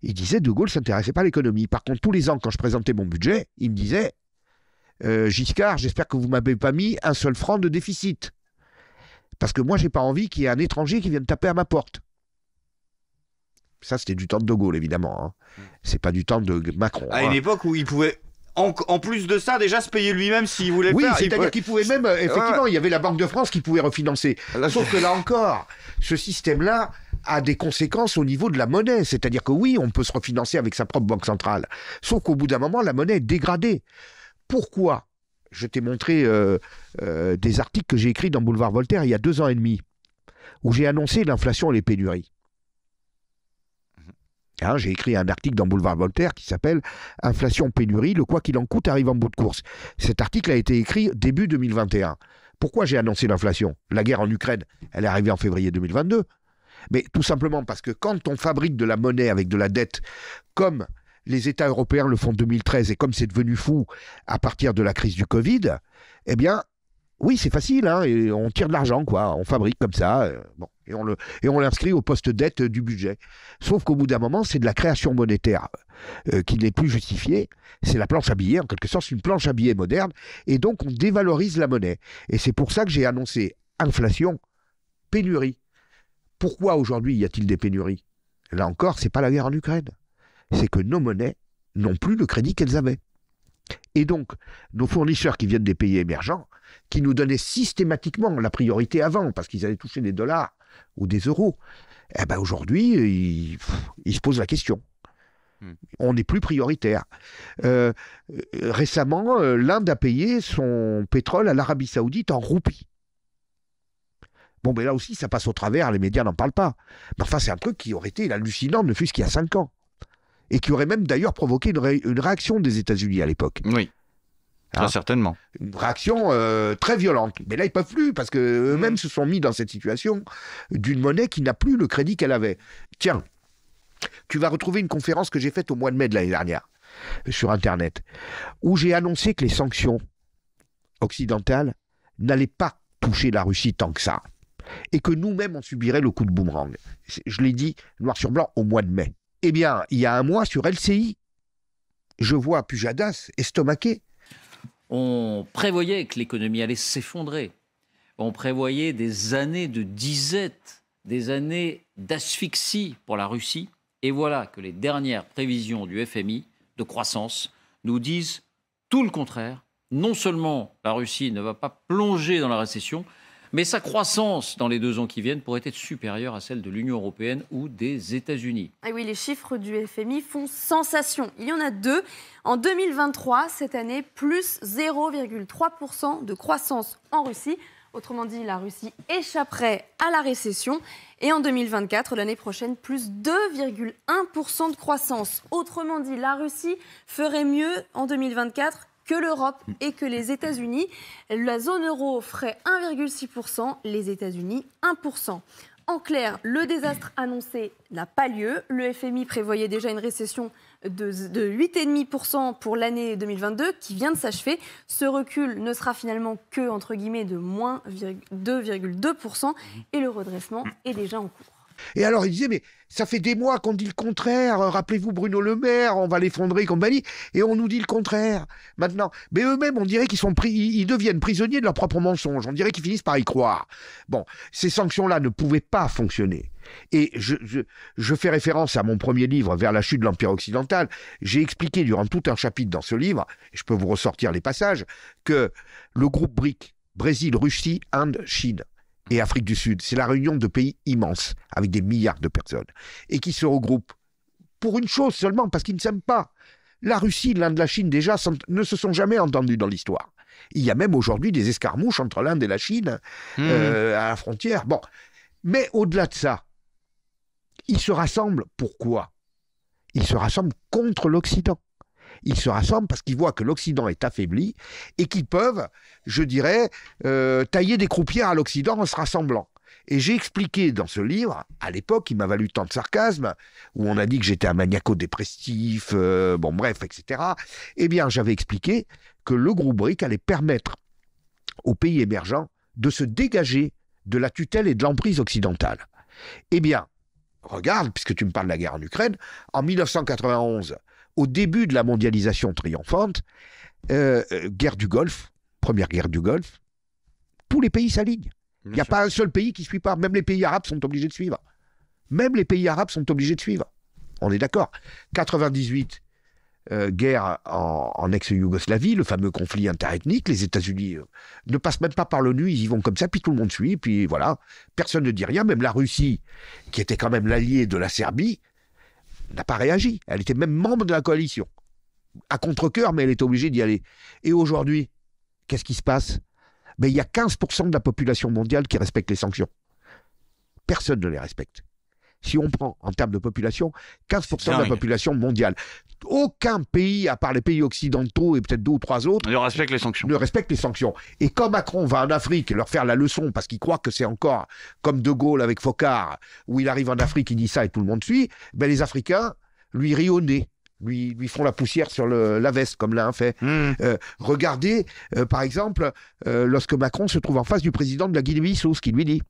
il disait De Gaulle ne s'intéressait pas à l'économie. Par contre, tous les ans, quand je présentais mon budget, il me disait Giscard, j'espère que vous ne m'avez pas mis un seul franc de déficit. Parce que moi, je n'ai pas envie qu'il y ait un étranger qui vienne taper à ma porte. Ça, c'était du temps de De Gaulle, évidemment. Hein. C'est pas du temps de Macron. À une époque où il pouvait, en plus de ça, déjà se payer lui-même s'il voulait oui, faire. Oui, c'est-à-dire qu'il pouvait même, effectivement, il y avait la Banque de France qui pouvait refinancer. Sauf que là encore, ce système-là a des conséquences au niveau de la monnaie. C'est-à-dire que oui, on peut se refinancer avec sa propre banque centrale. Sauf qu'au bout d'un moment, la monnaie est dégradée. Pourquoi? Je t'ai montré des articles que j'ai écrits dans Boulevard Voltaire il y a 2 ans et demi, où j'ai annoncé l'inflation et les pénuries. Hein, j'ai écrit un article dans Boulevard Voltaire qui s'appelle « Inflation, pénurie, le quoi qu'il en coûte arrive en bout de course ». Cet article a été écrit début 2021. Pourquoi j'ai annoncé l'inflation? La guerre en Ukraine, elle est arrivée en février 2022. Mais tout simplement parce que quand on fabrique de la monnaie avec de la dette, comme les États européens le font en 2013 et comme c'est devenu fou à partir de la crise du Covid, eh bien, oui, c'est facile, hein, et on tire de l'argent, quoi. On fabrique comme ça, bon, et on l'inscrit au poste dette du budget. Sauf qu'au bout d'un moment, c'est de la création monétaire qui n'est plus justifiée. C'est la planche à billets, en quelque sorte, c'est une planche à billets moderne, et donc on dévalorise la monnaie. Et c'est pour ça que j'ai annoncé inflation, pénurie. Pourquoi aujourd'hui y a-t-il des pénuries? Là encore, c'est pas la guerre en Ukraine. C'est que nos monnaies n'ont plus le crédit qu'elles avaient. Et donc, nos fournisseurs qui viennent des pays émergents, qui nous donnaient systématiquement la priorité avant, parce qu'ils allaient toucher des dollars ou des euros, eh ben aujourd'hui, ils se posent la question. On n'est plus prioritaire. Récemment, l'Inde a payé son pétrole à l'Arabie Saoudite en roupies. Bon, mais là aussi, ça passe au travers, les médias n'en parlent pas. Mais enfin, c'est un truc qui aurait été hallucinant, ne fût-ce qu'il y a 5 ans. Et qui aurait même d'ailleurs provoqué une réaction des États-Unis à l'époque. Oui, très certainement. Une réaction très violente. Mais là, ils ne peuvent plus, parce qu'eux-mêmes se sont mis dans cette situation d'une monnaie qui n'a plus le crédit qu'elle avait. Tiens, tu vas retrouver une conférence que j'ai faite au mois de mai de l'année dernière, sur Internet, où j'ai annoncé que les sanctions occidentales n'allaient pas toucher la Russie tant que ça. Et que nous-mêmes, on subirait le coup de boomerang. Je l'ai dit noir sur blanc au mois de mai. Eh bien, il y a un mois, sur LCI, je vois Pujadas estomaqué. On prévoyait que l'économie allait s'effondrer. On prévoyait des années de disette, des années d'asphyxie pour la Russie. Et voilà que les dernières prévisions du FMI de croissance nous disent tout le contraire. Non seulement la Russie ne va pas plonger dans la récession, mais sa croissance dans les 2 ans qui viennent pourrait être supérieure à celle de l'Union européenne ou des États-Unis. Et oui, les chiffres du FMI font sensation. Il y en a 2. En 2023, cette année, plus 0,3% de croissance en Russie. Autrement dit, la Russie échapperait à la récession. Et en 2024, l'année prochaine, plus 2,1% de croissance. Autrement dit, la Russie ferait mieux en 2024 que l'Europe et que les États-Unis. La zone euro ferait 1,6%, les États-Unis 1%. En clair, le désastre annoncé n'a pas lieu. Le FMI prévoyait déjà une récession de 8,5% pour l'année 2022 qui vient de s'achever. Ce recul ne sera finalement que, entre guillemets, de moins 2,2% et le redressement est déjà en cours. Et alors, il disait, mais ça fait des mois qu'on dit le contraire. Rappelez-vous Bruno Le Maire, on va l'effondrer, compagnie. Et on nous dit le contraire. Maintenant, mais eux-mêmes, on dirait qu'ils ils deviennent prisonniers de leurs propres mensonges. On dirait qu'ils finissent par y croire. Bon, ces sanctions-là ne pouvaient pas fonctionner. Et je fais référence à mon premier livre, Vers la chute de l'Empire occidental. J'ai expliqué durant tout un chapitre dans ce livre, et je peux vous ressortir les passages, que le groupe BRIC, Brésil, Russie, Inde, Chine, et Afrique du Sud, c'est la réunion de pays immenses, avec des milliards de personnes, et qui se regroupent pour une chose seulement, parce qu'ils ne s'aiment pas. La Russie, l'Inde, la Chine, déjà, ne se sont jamais entendus dans l'histoire. Il y a même aujourd'hui des escarmouches entre l'Inde et la Chine, à la frontière. Bon, mais au-delà de ça, ils se rassemblent, pourquoi? Ils se rassemblent contre l'Occident. Ils se rassemblent parce qu'ils voient que l'Occident est affaibli et qu'ils peuvent, je dirais, tailler des croupières à l'Occident en se rassemblant. Et j'ai expliqué dans ce livre, à l'époque, il m'a valu tant de sarcasme, où on a dit que j'étais un maniaco-dépressif, bon bref, etc. Eh bien, j'avais expliqué que le groupe BRIC allait permettre aux pays émergents de se dégager de la tutelle et de l'emprise occidentale. Eh bien, regarde, puisque tu me parles de la guerre en Ukraine, en 1991, au début de la mondialisation triomphante, guerre du Golfe, première guerre du Golfe, tous les pays s'alignent. Il n'y a pas un seul pays qui ne suit pas. Même les pays arabes sont obligés de suivre. Même les pays arabes sont obligés de suivre. On est d'accord. 98, guerre en ex-Yougoslavie, le fameux conflit interethnique. Les États-Unis ne passent même pas par l'ONU, ils y vont comme ça, puis tout le monde suit, puis voilà. Personne ne dit rien. Même la Russie, qui était quand même l'allié de la Serbie, n'a pas réagi. Elle était même membre de la coalition. À contre-cœur, mais elle était obligée d'y aller. Et aujourd'hui, qu'est-ce qui se passe? Ben, il y a 15% de la population mondiale qui respecte les sanctions. Personne ne les respecte. Si on prend en termes de population, 15% de la population mondiale. Aucun pays, à part les pays occidentaux et peut-être 2 ou 3 autres, ne respecte les sanctions. Ne respecte les sanctions. Et quand Macron va en Afrique leur faire la leçon, parce qu'il croit que c'est encore comme De Gaulle avec Foccart, où il arrive en Afrique, il dit ça et tout le monde suit, ben les Africains lui rient au nez. Lui font la poussière sur la veste, comme l'un fait. Regardez, par exemple, lorsque Macron se trouve en face du président de la Guinée-Bissau, ce qu'il lui dit.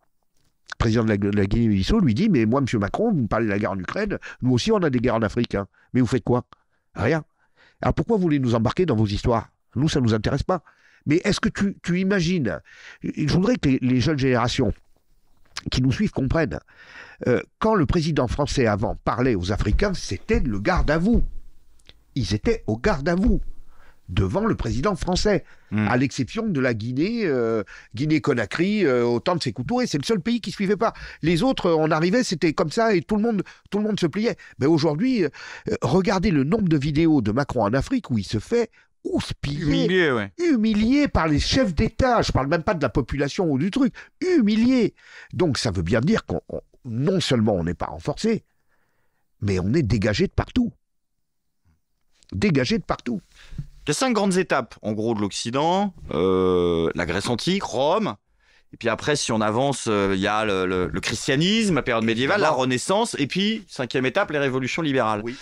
Le président de la Guinée-Bissau lui dit, mais moi, M. Macron, vous me parlez de la guerre en Ukraine, nous aussi, on a des guerres en Afrique. Hein. Mais vous faites quoi? Rien. Alors pourquoi vous voulez nous embarquer dans vos histoires? Nous, ça ne nous intéresse pas. Mais est-ce que tu imagines, je voudrais que les jeunes générations qui nous suivent comprennent, quand le président français avant parlait aux Africains, c'était le garde à vous. Ils étaient au garde à vous, devant le président français, à l'exception de la Guinée-Conakry, au temps de Sékou Touré. C'est le seul pays qui ne suivait pas. Les autres, on arrivait, c'était comme ça, et tout le monde se pliait. Mais aujourd'hui, regardez le nombre de vidéos de Macron en Afrique où il se fait humilié par les chefs d'État. Je parle même pas de la population ou du truc. Humilié. Donc ça veut bien dire qu'on non seulement on n'est pas renforcé, mais on est dégagé de partout. Dégagé de partout. Il y a 5 grandes étapes, en gros, de l'Occident. La Grèce antique, Rome. Et puis après, si on avance, il y a le christianisme, la période médiévale, la Renaissance. Et puis, 5e étape, les révolutions libérales. Oui.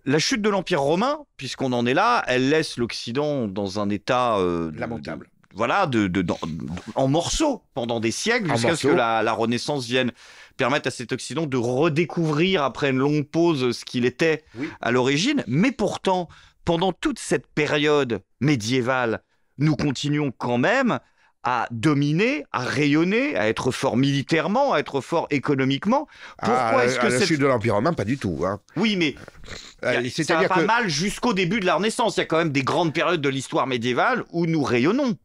La chute de l'Empire romain, puisqu'on en est là, elle laisse l'Occident dans un état lamentable. En morceaux pendant des siècles, jusqu'à ce que la Renaissance vienne permettre à cet Occident de redécouvrir, après une longue pause, ce qu'il était à l'origine. Mais pourtant, pendant toute cette période médiévale, nous continuons quand même à dominer, à rayonner, à être fort militairement, à être fort économiquement. Pourquoi est-ce que la chute de l'Empire romain, pas du tout. Hein. Oui, mais ça va pas mal jusqu'au début de la Renaissance. Il y a quand même des grandes périodes de l'histoire médiévale où nous rayonnons.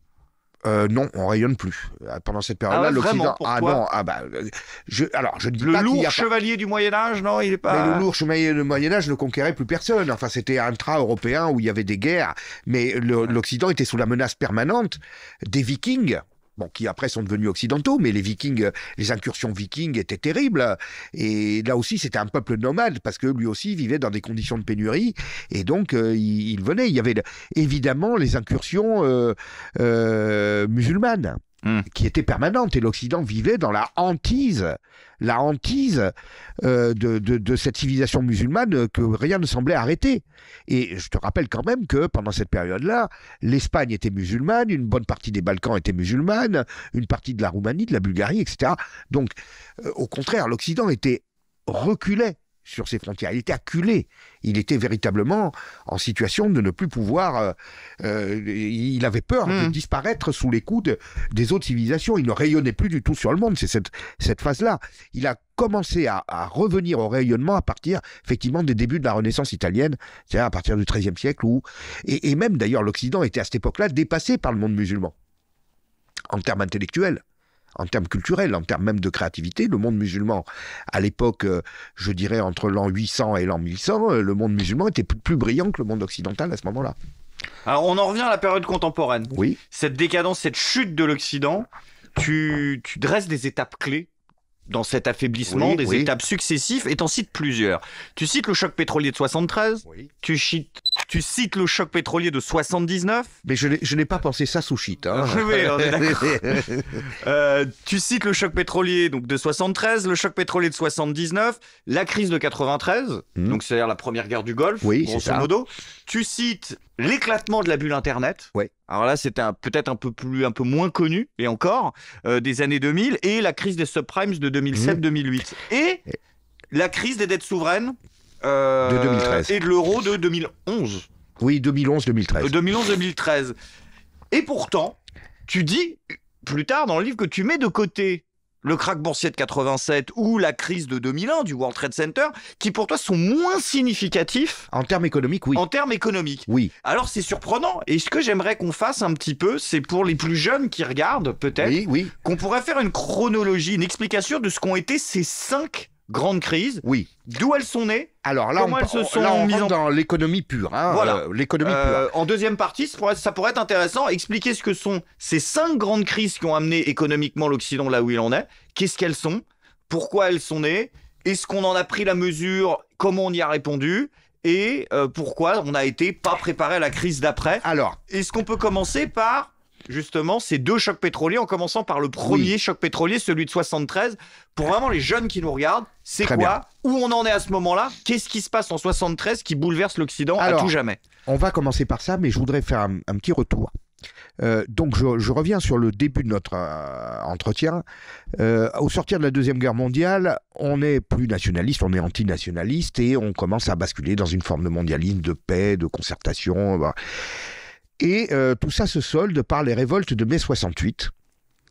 Non, on rayonne plus. Pendant cette période-là, l'Occident... je ne dis pas le lourd chevalier du Moyen-Âge, non, il est pas... Mais le lourd chevalier du Moyen-Âge ne conquérait plus personne. Enfin, c'était intra-européen où il y avait des guerres. Mais l'Occident était sous la menace permanente des Vikings. Bon, qui après sont devenus occidentaux, mais les Vikings, les incursions vikings étaient terribles. Et là aussi, c'était un peuple nomade, parce que lui aussi vivait dans des conditions de pénurie. Et donc, il venait. Il y avait évidemment les incursions musulmanes, qui étaient permanentes. Et l'Occident vivait dans la hantise de cette civilisation musulmane que rien ne semblait arrêter. Et je te rappelle quand même que pendant cette période-là, l'Espagne était musulmane, une bonne partie des Balkans était musulmane, une partie de la Roumanie, de la Bulgarie, etc. Donc, au contraire, l'Occident reculait sur ses frontières. Il était acculé. Il était véritablement en situation de ne plus pouvoir... il avait peur de disparaître sous les coups des autres civilisations. Il ne rayonnait plus du tout sur le monde. C'est cette phase-là. Il a commencé à revenir au rayonnement à partir, effectivement, des débuts de la Renaissance italienne, c'est-à-dire à partir du XIIIe siècle. Et même, d'ailleurs, l'Occident était à cette époque-là dépassé par le monde musulman, en termes intellectuels. En termes culturels, en termes même de créativité, le monde musulman, à l'époque, je dirais entre l'an 800 et l'an 1100, le monde musulman était plus brillant que le monde occidental à ce moment-là. Alors on en revient à la période contemporaine. Oui. Cette décadence, cette chute de l'Occident, tu dresses des étapes clés dans cet affaiblissement, des étapes successives, et t'en cites plusieurs. Tu cites le choc pétrolier de 73, tu cites le choc pétrolier de 79. Mais je n'ai pas pensé ça sous shit. Hein. Oui, on est d'accord. Tu cites le choc pétrolier donc, de 73, le choc pétrolier de 79, la crise de 93, donc c'est-à-dire la première guerre du Golfe, grosso modo. Tu cites l'éclatement de la bulle Internet. Alors là, c'était peut-être un peu moins connu, et encore, des années 2000, et la crise des subprimes de 2007-2008. Et la crise des dettes souveraines de 2013. Et de l'euro de 2011. Oui, 2011-2013. 2011-2013. Et pourtant, tu dis plus tard dans le livre que tu mets de côté le krach boursier de 87 ou la crise de 2001 du World Trade Center, qui pour toi sont moins significatifs. En termes économiques, oui. En termes économiques. Oui. Alors c'est surprenant. Et ce que j'aimerais qu'on fasse un petit peu, c'est pour les plus jeunes qui regardent, peut-être, qu'on pourrait faire une chronologie, une explication de ce qu'ont été ces 5 grandes crises. Oui. D'où elles sont nées. Alors là, on rentre dans l'économie pure. Hein, voilà. L'économie pure. En deuxième partie, ça pourrait être intéressant. Expliquer ce que sont ces 5 grandes crises qui ont amené économiquement l'Occident là où il en est. Qu'est-ce qu'elles sont? Pourquoi elles sont nées? Est-ce qu'on en a pris la mesure? Comment on y a répondu? Et pourquoi on n'a été pas préparé à la crise d'après? Alors, est-ce qu'on peut commencer par... Justement, ces 2 chocs pétroliers, en commençant par le premier choc pétrolier, celui de 73, pour vraiment les jeunes qui nous regardent, c'est quoi? Bien. Où on en est à ce moment-là? Qu'est-ce qui se passe en 73 qui bouleverse l'Occident à tout jamais? On va commencer par ça, mais je voudrais faire un petit retour. Donc je reviens sur le début de notre entretien. Au sortir de la Deuxième Guerre mondiale, on n'est plus nationaliste, on est antinationaliste, et on commence à basculer dans une forme de mondialisme, de paix, de concertation. Et tout ça se solde par les révoltes de mai 68,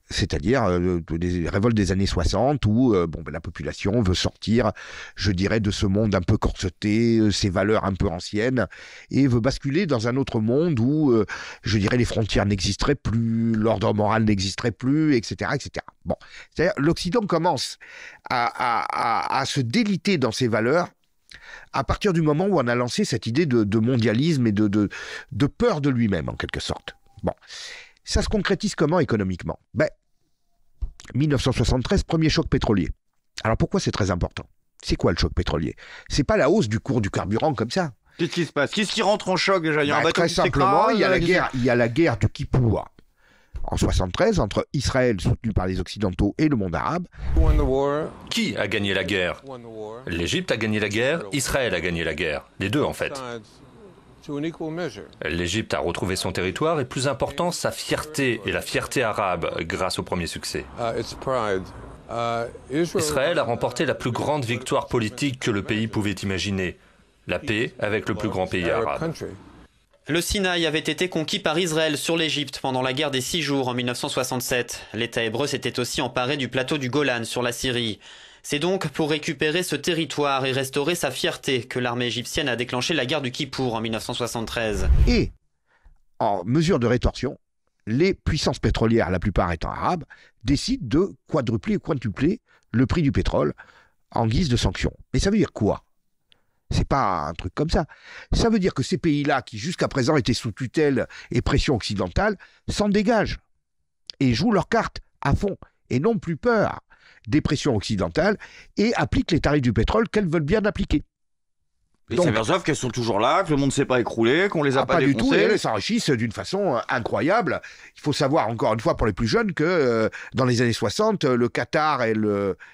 c'est-à-dire des révoltes des années 60 où la population veut sortir, je dirais, de ce monde un peu corseté, ses valeurs un peu anciennes, et veut basculer dans un autre monde où, je dirais, les frontières n'existeraient plus, l'ordre moral n'existerait plus, etc., etc. Bon, c'est-à-dire l'Occident commence à se déliter dans ses valeurs à partir du moment où on a lancé cette idée de mondialisme et de peur de lui-même, en quelque sorte. Bon, ça se concrétise comment économiquement? 1973, premier choc pétrolier. Alors pourquoi c'est très important? C'est quoi le choc pétrolier? C'est pas la hausse du cours du carburant comme ça. Qu'est-ce qui se passe? Qu'est-ce qui rentre en choc déjà? Il y a un bateau très qui simplement, s'écrase, il y a la guerre du Kippour en 73 entre Israël soutenu par les Occidentaux et le monde arabe. Qui a gagné la guerre? L'Égypte a gagné la guerre, Israël a gagné la guerre. Les deux en fait. L'Égypte a retrouvé son territoire et plus important, sa fierté et la fierté arabe grâce au premier succès. Israël a remporté la plus grande victoire politique que le pays pouvait imaginer, la paix avec le plus grand pays arabe. Le Sinaï avait été conquis par Israël sur l'Égypte pendant la guerre des 6 jours en 1967. L'État hébreu s'était aussi emparé du plateau du Golan sur la Syrie. C'est donc pour récupérer ce territoire et restaurer sa fierté que l'armée égyptienne a déclenché la guerre du Kippour en 1973. Et, en mesure de rétorsion, les puissances pétrolières, la plupart étant arabes, décident de quadrupler ou quintupler le prix du pétrole en guise de sanctions. Mais ça veut dire quoi? C'est pas un truc comme ça. Ça veut dire que ces pays-là, qui jusqu'à présent étaient sous tutelle et pression occidentale, s'en dégagent et jouent leurs cartes à fond et n'ont plus peur des pressions occidentales et appliquent les tarifs du pétrole qu'elles veulent bien appliquer. Ils s'aperçoivent qu'elles sont toujours là, que le monde ne s'est pas écroulé, qu'on les a pas du tout, défoncées. et elles s'enrichissent d'une façon incroyable. Il faut savoir, encore une fois, pour les plus jeunes, que dans les années 60, le Qatar et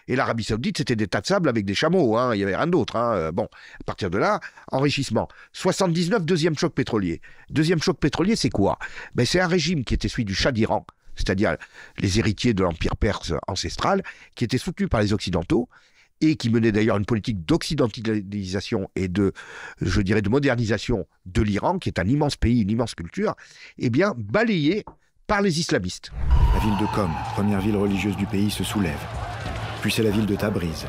l'Arabie Saoudite, c'était des tas de sable avec des chameaux. Hein. Il n'y avait rien d'autre. Hein. Bon, à partir de là, enrichissement. 79, deuxième choc pétrolier. Deuxième choc pétrolier, c'est quoi? C'est un régime qui était celui du Shah d'Iran, c'est-à-dire les héritiers de l'Empire perse ancestral, qui était soutenu par les Occidentaux, et qui menait d'ailleurs une politique d'occidentalisation et de modernisation de l'Iran, qui est un immense pays, une immense culture, balayé par les islamistes. La ville de Qom, première ville religieuse du pays, se soulève. Puis c'est la ville de Tabriz.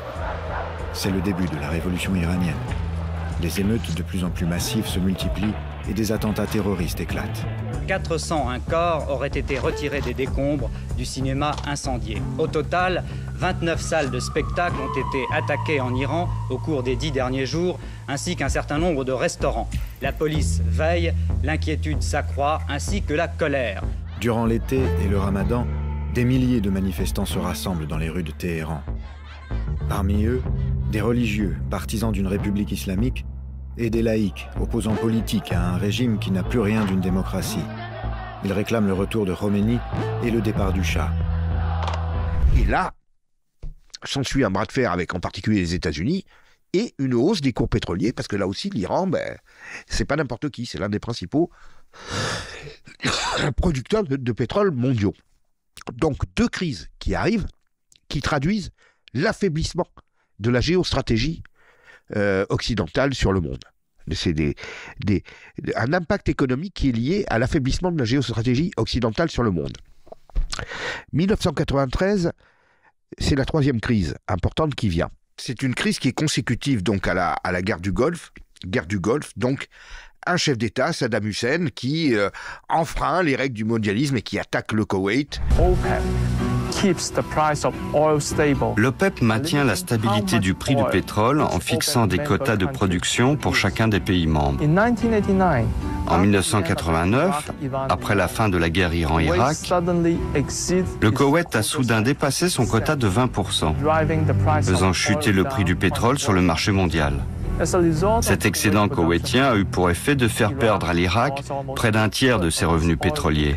C'est le début de la révolution iranienne. Les émeutes de plus en plus massives se multiplient et des attentats terroristes éclatent. 401 corps auraient été retirés des décombres du cinéma incendié. Au total, 29 salles de spectacle ont été attaquées en Iran au cours des 10 derniers jours, ainsi qu'un certain nombre de restaurants. La police veille, l'inquiétude s'accroît, ainsi que la colère. Durant l'été et le ramadan, des milliers de manifestants se rassemblent dans les rues de Téhéran. Parmi eux, des religieux, partisans d'une république islamique, et des laïcs, opposants politiques à un régime qui n'a plus rien d'une démocratie. Ils réclament le retour de Khomeini et le départ du Shah. Et là, s'ensuit un bras de fer avec en particulier les États-Unis et une hausse des cours pétroliers, parce que là aussi, l'Iran, c'est pas n'importe qui, c'est l'un des principaux producteurs de pétrole mondiaux. Donc, deux crises qui arrivent, qui traduisent l'affaiblissement de la géostratégie occidentale sur le monde. C'est un impact économique qui est lié à l'affaiblissement de la géostratégie occidentale sur le monde. 1993, c'est la troisième crise importante qui vient. C'est une crise qui est consécutive donc à la guerre du Golfe, donc un chef d'État, Saddam Hussein, qui enfreint les règles du mondialisme et qui attaque le Koweït. L'OPEP maintient la stabilité du prix du pétrole en fixant des quotas de production pour chacun des pays membres. En 1989, après la fin de la guerre Iran-Irak, le Koweït a soudain dépassé son quota de 20%, faisant chuter le prix du pétrole sur le marché mondial. Cet excédent koweïtien a eu pour effet de faire perdre à l'Irak près d'un tiers de ses revenus pétroliers,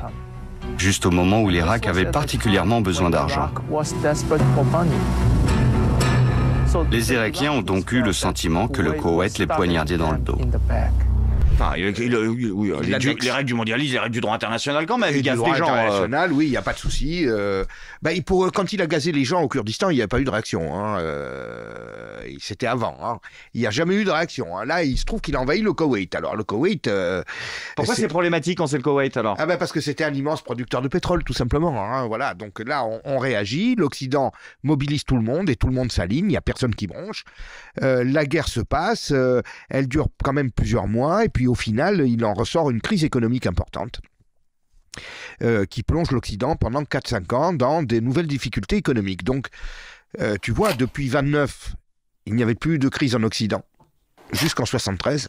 juste au moment où l'Irak avait particulièrement besoin d'argent. Les Irakiens ont donc eu le sentiment que le Koweït les poignardait dans le dos. Enfin, les règles du mondialisme, les règles du droit international quand même. Il gaz des gens. Oui, il n'y a pas de souci. Quand il a gazé les gens au Kurdistan, il n'y a pas eu de réaction. Hein. c'était avant. Hein. Il n'y a jamais eu de réaction. Hein. Là, il se trouve qu'il a envahi le Koweït. Alors, le Koweït... Pourquoi c'est problématique quand c'est le Koweït, alors? Parce que c'était un immense producteur de pétrole, tout simplement. Hein. Voilà. Donc là, on réagit. L'Occident mobilise tout le monde et tout le monde s'aligne. Il n'y a personne qui bronche. La guerre se passe. Elle dure quand même plusieurs mois. Et puis, au final, il en ressort une crise économique importante. Qui plonge l'Occident pendant 4-5 ans dans des nouvelles difficultés économiques. Donc, tu vois, depuis 29, il n'y avait plus de crise en Occident, jusqu'en 73.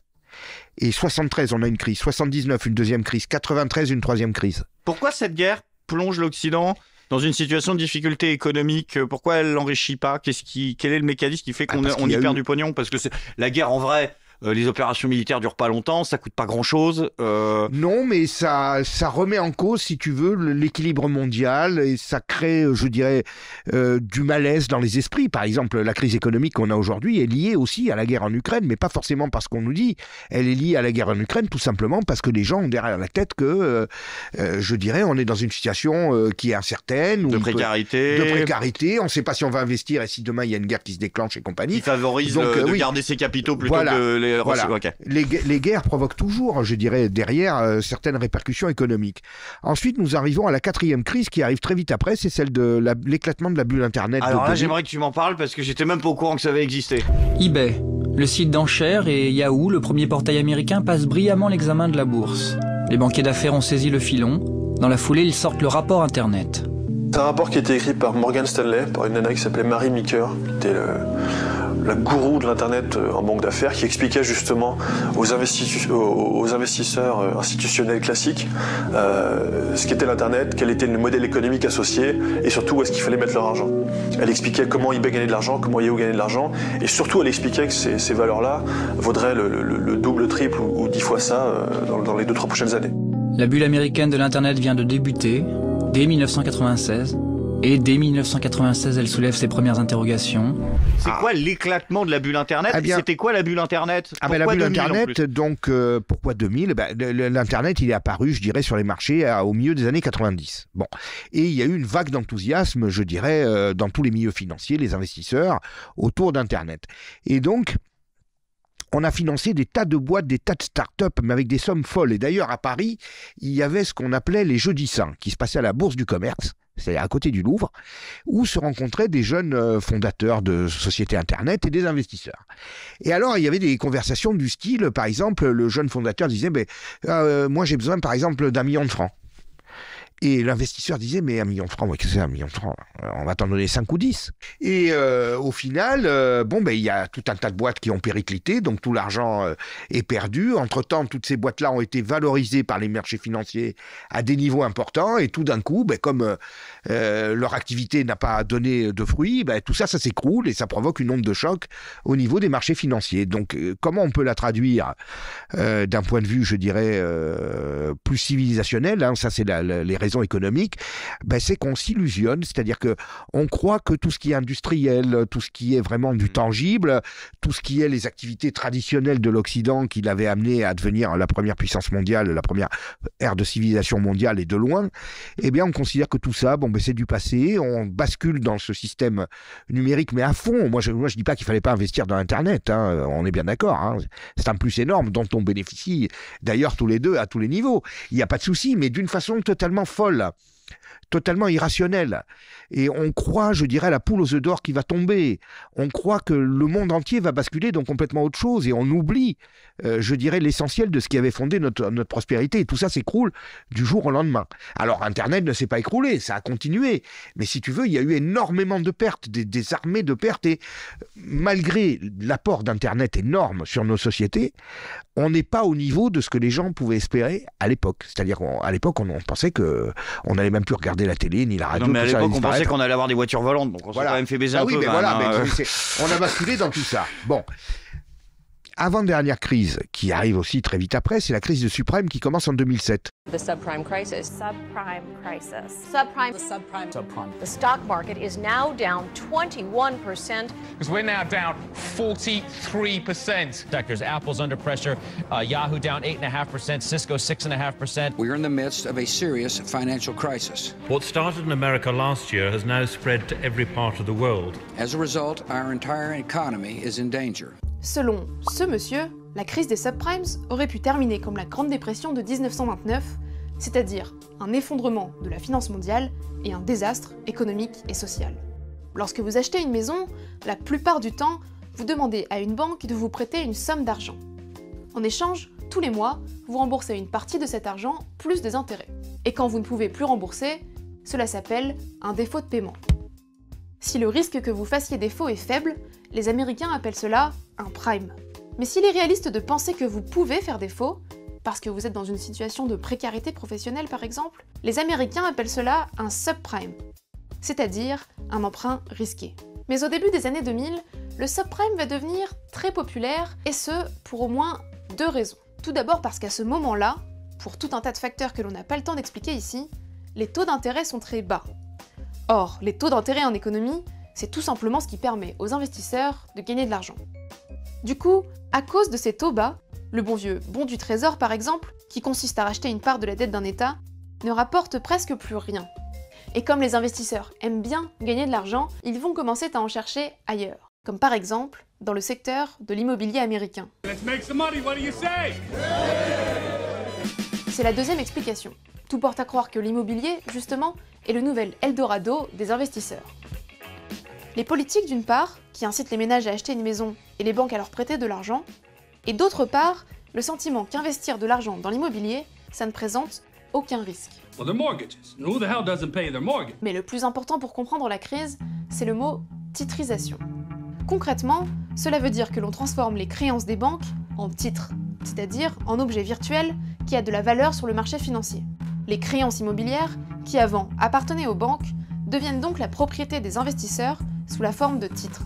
Et 73, on a une crise. 79, une deuxième crise. 93, une troisième crise. Pourquoi cette guerre plonge l'Occident dans une situation de difficulté économique? Pourquoi elle l'enrichit pas? Quel est le mécanisme qui fait qu'on y perd du pognon? Parce que la guerre, en vrai... les opérations militaires durent pas longtemps, ça coûte pas grand-chose. Non, mais ça remet en cause, si tu veux, l'équilibre mondial et ça crée, je dirais, du malaise dans les esprits. Par exemple, la crise économique qu'on a aujourd'hui est liée aussi à la guerre en Ukraine, mais pas forcément parce qu'on nous dit. Elle est liée à la guerre en Ukraine tout simplement parce que les gens ont derrière la tête que, je dirais, on est dans une situation qui est incertaine. De précarité. On ne sait pas si on va investir et si demain il y a une guerre qui se déclenche et compagnie. Qui favorise de garder ses capitaux plutôt que Voilà. Okay. Les guerres provoquent toujours, je dirais, derrière certaines répercussions économiques. Ensuite, nous arrivons à la quatrième crise qui arrive très vite après, c'est celle de l'éclatement de la bulle Internet. Alors là, j'aimerais que tu m'en parles parce que j'étais même pas au courant que ça avait existé. eBay, le site d'enchères, et Yahoo, le premier portail américain, passent brillamment l'examen de la bourse. Les banquiers d'affaires ont saisi le filon. Dans la foulée, ils sortent le rapport Internet. C'est un rapport qui a été écrit par Morgan Stanley, par une nana qui s'appelait Mary Meeker, qui était la gourou de l'Internet en banque d'affaires, qui expliquait justement aux investisseurs institutionnels classiques ce qu'était l'Internet, quel était le modèle économique associé et surtout où est-ce qu'il fallait mettre leur argent. Elle expliquait comment eBay gagnait de l'argent, comment Yahoo gagnait de l'argent et surtout elle expliquait que ces valeurs-là vaudraient le double, triple ou 10 fois ça dans les 2-3 prochaines années. La bulle américaine de l'Internet vient de débuter dès 1996. Et dès 1996, elle soulève ses premières interrogations. C'est quoi l'éclatement de la bulle Internet? C'était quoi la bulle Internet? La bulle Internet, donc, pourquoi 2000? L'Internet, il est apparu, je dirais, sur les marchés au milieu des années 90. Bon. Et il y a eu une vague d'enthousiasme, je dirais, dans tous les milieux financiers, les investisseurs, autour d'Internet. Et donc... on a financé des tas de boîtes, des tas de start-up, mais avec des sommes folles. Et d'ailleurs, à Paris, il y avait ce qu'on appelait les Jeudis Saints, qui se passaient à la Bourse du Commerce, c'est-à-dire à côté du Louvre, où se rencontraient des jeunes fondateurs de sociétés Internet et des investisseurs. Et alors, il y avait des conversations du style, par exemple, le jeune fondateur disait moi j'ai besoin, par exemple, d'1 million de francs. Et l'investisseur disait, mais 1 million de francs, qu'est-ce que c'est 1 million de francs? On va t'en donner 5 ou 10. Et au final, il y a tout un tas de boîtes qui ont périclité, donc tout l'argent est perdu. Entre-temps, toutes ces boîtes-là ont été valorisées par les marchés financiers à des niveaux importants, et tout d'un coup, comme leur activité n'a pas donné de fruits, tout ça s'écroule, et ça provoque une onde de choc au niveau des marchés financiers. Donc, comment on peut la traduire d'un point de vue, je dirais, plus civilisationnel, hein, ça c'est les raisons économiques, c'est qu'on s'illusionne, c'est-à-dire que on croit que tout ce qui est industriel, tout ce qui est vraiment du tangible, tout ce qui est les activités traditionnelles de l'Occident qui l'avait amené à devenir la première puissance mondiale, la première ère de civilisation mondiale et de loin, on considère que tout ça, c'est du passé, on bascule dans ce système numérique, mais à fond. Moi je dis pas qu'il fallait pas investir dans Internet, hein, on est bien d'accord, hein, c'est un plus énorme dont on bénéficie d'ailleurs tous les deux à tous les niveaux, il n'y a pas de souci, mais d'une façon totalement folle, totalement irrationnelle. Et on croit, je dirais, à la poule aux œufs d'or qui va tomber. On croit que le monde entier va basculer dans complètement autre chose et on oublie, je dirais, l'essentiel de ce qui avait fondé notre prospérité. Et tout ça s'écroule du jour au lendemain. Alors, Internet ne s'est pas écroulé, ça a continué. Mais si tu veux, il y a eu énormément de pertes, des armées de pertes. Et malgré l'apport d'Internet énorme sur nos sociétés, on n'est pas au niveau de ce que les gens pouvaient espérer à l'époque. C'est-à-dire qu'à l'époque, on pensait qu'on n'allait même plus regarder la télé ni la radio. Non, mais à l'époque, on pensait qu'on allait avoir des voitures volantes, donc on s'est quand même fait baiser un peu. Oui, mais voilà, on a basculé dans tout ça. Bon. avant-dernière crise, qui arrive aussi très vite après, c'est la crise de subprime qui commence en 2007. The subprime crisis. Subprime crisis. Subprime. The subprime. Subprime. The stock market is now down 21%. Because we're now down 43%. Sectors, Apple's under pressure, Yahoo down 8.5%, Cisco 6.5%. We're in the midst of a serious financial crisis. What started in America last year has now spread to every part of the world. As a result, our entire economy is in danger. Selon ce monsieur, la crise des subprimes aurait pu terminer comme la Grande Dépression de 1929, c'est-à-dire un effondrement de la finance mondiale et un désastre économique et social. Lorsque vous achetez une maison, la plupart du temps, vous demandez à une banque de vous prêter une somme d'argent. En échange, tous les mois, vous remboursez une partie de cet argent plus des intérêts. Et quand vous ne pouvez plus rembourser, cela s'appelle un défaut de paiement. Si le risque que vous fassiez défaut est faible, les Américains appellent cela un prime. Mais s'il est réaliste de penser que vous pouvez faire défaut, parce que vous êtes dans une situation de précarité professionnelle par exemple, les Américains appellent cela un subprime, c'est-à-dire un emprunt risqué. Mais au début des années 2000, le subprime va devenir très populaire, et ce, pour au moins 2 raisons. Tout d'abord parce qu'à ce moment-là, pour tout un tas de facteurs que l'on n'a pas le temps d'expliquer ici, les taux d'intérêt sont très bas. Or, les taux d'intérêt en économie, c'est tout simplement ce qui permet aux investisseurs de gagner de l'argent. Du coup, à cause de ces taux bas, le bon vieux bon du trésor par exemple, qui consiste à racheter une part de la dette d'un État, ne rapporte presque plus rien. Et comme les investisseurs aiment bien gagner de l'argent, ils vont commencer à en chercher ailleurs, comme par exemple dans le secteur de l'immobilier américain. C'est la deuxième explication. Tout porte à croire que l'immobilier, justement, est le nouvel Eldorado des investisseurs. Les politiques d'une part, qui incitent les ménages à acheter une maison et les banques à leur prêter de l'argent, et d'autre part, le sentiment qu'investir de l'argent dans l'immobilier, ça ne présente aucun risque. Mais le plus important pour comprendre la crise, c'est le mot titrisation. Concrètement, cela veut dire que l'on transforme les créances des banques en titres, c'est-à-dire en objets virtuels qui a de la valeur sur le marché financier. Les créances immobilières, qui avant appartenaient aux banques, deviennent donc la propriété des investisseurs sous la forme de titres.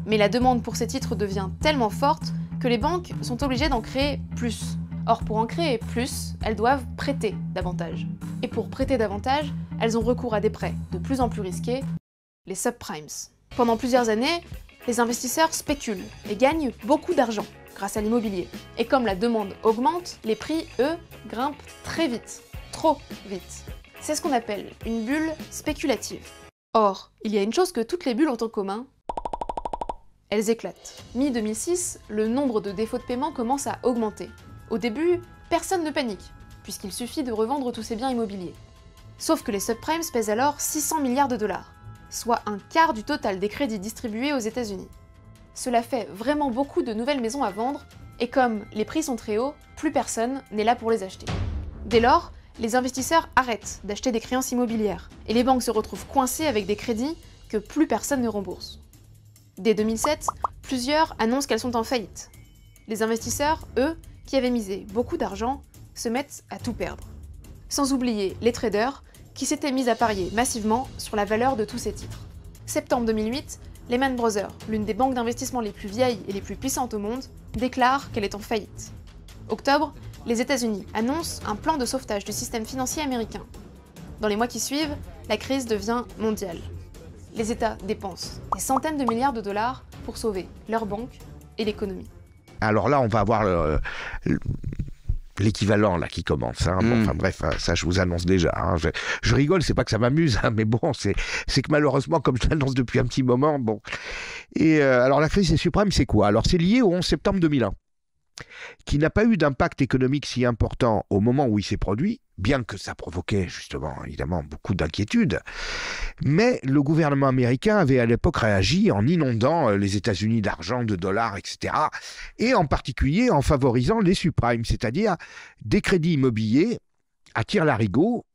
Mais la demande pour ces titres devient tellement forte que les banques sont obligées d'en créer plus. Or, pour en créer plus, elles doivent prêter davantage. Et pour prêter davantage, elles ont recours à des prêts de plus en plus risqués, les subprimes. Pendant plusieurs années, les investisseurs spéculent et gagnent beaucoup d'argent grâce à l'immobilier. Et comme la demande augmente, les prix, eux, grimpent très vite. Trop vite. C'est ce qu'on appelle une bulle spéculative. Or, il y a une chose que toutes les bulles ont en commun, elles éclatent. Mi-2006, le nombre de défauts de paiement commence à augmenter. Au début, personne ne panique, puisqu'il suffit de revendre tous ses biens immobiliers. Sauf que les subprimes pèsent alors 600 milliards de dollars, soit un quart du total des crédits distribués aux États-Unis. Cela fait vraiment beaucoup de nouvelles maisons à vendre, et comme les prix sont très hauts, plus personne n'est là pour les acheter. Dès lors, les investisseurs arrêtent d'acheter des créances immobilières, et les banques se retrouvent coincées avec des crédits que plus personne ne rembourse. Dès 2007, plusieurs annoncent qu'elles sont en faillite. Les investisseurs, eux, qui avaient misé beaucoup d'argent, se mettent à tout perdre. Sans oublier les traders, qui s'étaient mis à parier massivement sur la valeur de tous ces titres. Septembre 2008, Lehman Brothers, l'une des banques d'investissement les plus vieilles et les plus puissantes au monde, déclare qu'elle est en faillite. Octobre, les États-Unis annoncent un plan de sauvetage du système financier américain. Dans les mois qui suivent, la crise devient mondiale. Les États dépensent des centaines de milliards de dollars pour sauver leurs banques et l'économie. Alors là, on va avoir l'équivalent là qui commence. Hein. Bon, enfin bref, ça je vous annonce déjà. Hein. Je rigole, c'est pas que ça m'amuse, hein, mais bon, c'est que malheureusement, comme je l'annonce depuis un petit moment, bon. Et alors la crise des subprimes, c'est quoi? Alors c'est lié au 11 septembre 2001, qui n'a pas eu d'impact économique si important au moment où il s'est produit, bien que ça provoquait justement, évidemment, beaucoup d'inquiétudes. Mais le gouvernement américain avait à l'époque réagi en inondant les États-Unis d'argent, de dollars, etc. Et en particulier en favorisant les subprimes, c'est-à-dire des crédits immobiliers à tire-larigot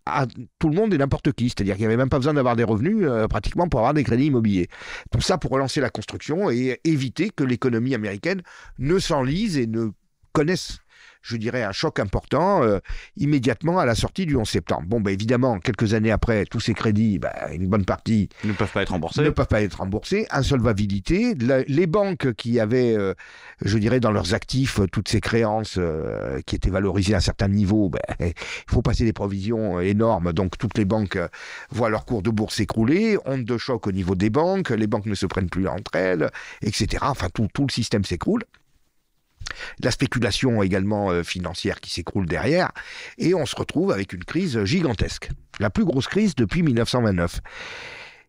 à tout le monde et n'importe qui. C'est-à-dire qu'il n'y avait même pas besoin d'avoir des revenus pratiquement pour avoir des crédits immobiliers. Tout ça pour relancer la construction et éviter que l'économie américaine ne s'enlise et ne connaisse je dirais, un choc important immédiatement à la sortie du 11 septembre. Bon, évidemment, quelques années après, tous ces crédits, une bonne partie ne peuvent pas être remboursés. Insolvabilité. Les banques qui avaient, je dirais, dans leurs actifs, toutes ces créances qui étaient valorisées à un certain niveau, il faut passer des provisions énormes. Donc, toutes les banques voient leur cours de bourse s'écrouler, onde de choc au niveau des banques, les banques ne se prennent plus entre elles, etc. Enfin, tout le système s'écroule. La spéculation également financière qui s'écroule derrière, et on se retrouve avec une crise gigantesque, la plus grosse crise depuis 1929.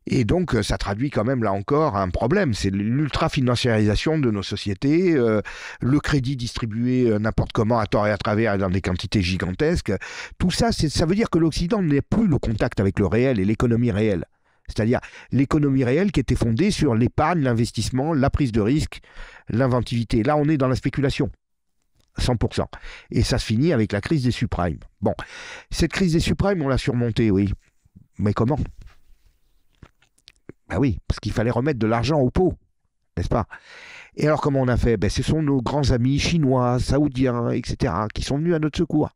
Et donc ça traduit quand même là encore un problème, c'est l'ultra-financiarisation de nos sociétés, le crédit distribué n'importe comment à tort et à travers et dans des quantités gigantesques. Tout ça, ça veut dire que l'Occident n'est plus le contact avec le réel et l'économie réelle. C'est-à-dire l'économie réelle qui était fondée sur l'épargne, l'investissement, la prise de risque, l'inventivité. Là, on est dans la spéculation, 100%. Et ça se finit avec la crise des subprimes. Bon, cette crise des subprimes, on l'a surmontée, oui. Mais comment ? Oui, parce qu'il fallait remettre de l'argent au pot, n'est-ce pas ? Et alors, comment on a fait ? Ce sont nos grands amis chinois, saoudiens, etc., qui sont venus à notre secours.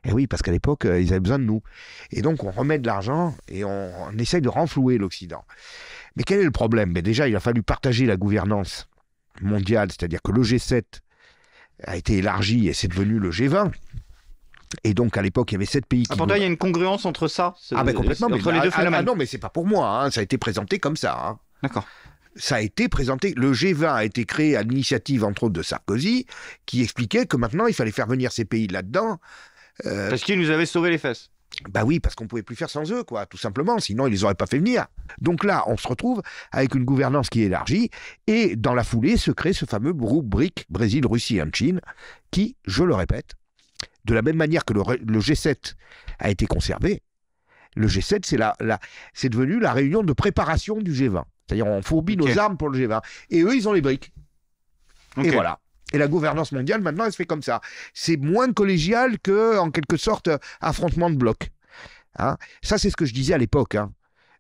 Et oui, parce qu'à l'époque, ils avaient besoin de nous. Et donc, on remet de l'argent et on essaye de renflouer l'Occident. Mais quel est le problème ? Déjà, il a fallu partager la gouvernance mondiale, c'est-à-dire que le G7 a été élargi et c'est devenu le G20. Et donc, à l'époque, il y avait 7 pays qui... Pourtant, il y a une congruence entre ça. Complètement. Entre les deux phénomènes. Non, mais c'est pas pour moi. Ça a été présenté comme ça. D'accord. Ça a été présenté, le G20 a été créé à l'initiative, entre autres, de Sarkozy, qui expliquait que maintenant, il fallait faire venir ces pays là-dedans... Parce qu'ils nous avaient sauvé les fesses. Oui, parce qu'on ne pouvait plus faire sans eux, tout simplement, sinon ils les auraient pas fait venir. Donc là, on se retrouve avec une gouvernance qui est élargie, et dans la foulée se crée ce fameux groupe BRIC, Brésil, Russie et Chine, qui, je le répète, de la même manière que le G7 a été conservé, le G7 c'est devenu la réunion de préparation du G20. C'est-à-dire on fourbit nos armes pour le G20. Et eux, ils ont les BRIC. Et voilà. Et la gouvernance mondiale, maintenant, elle se fait comme ça. C'est moins collégial que, en quelque sorte, affrontement de blocs. Ça, c'est ce que je disais à l'époque.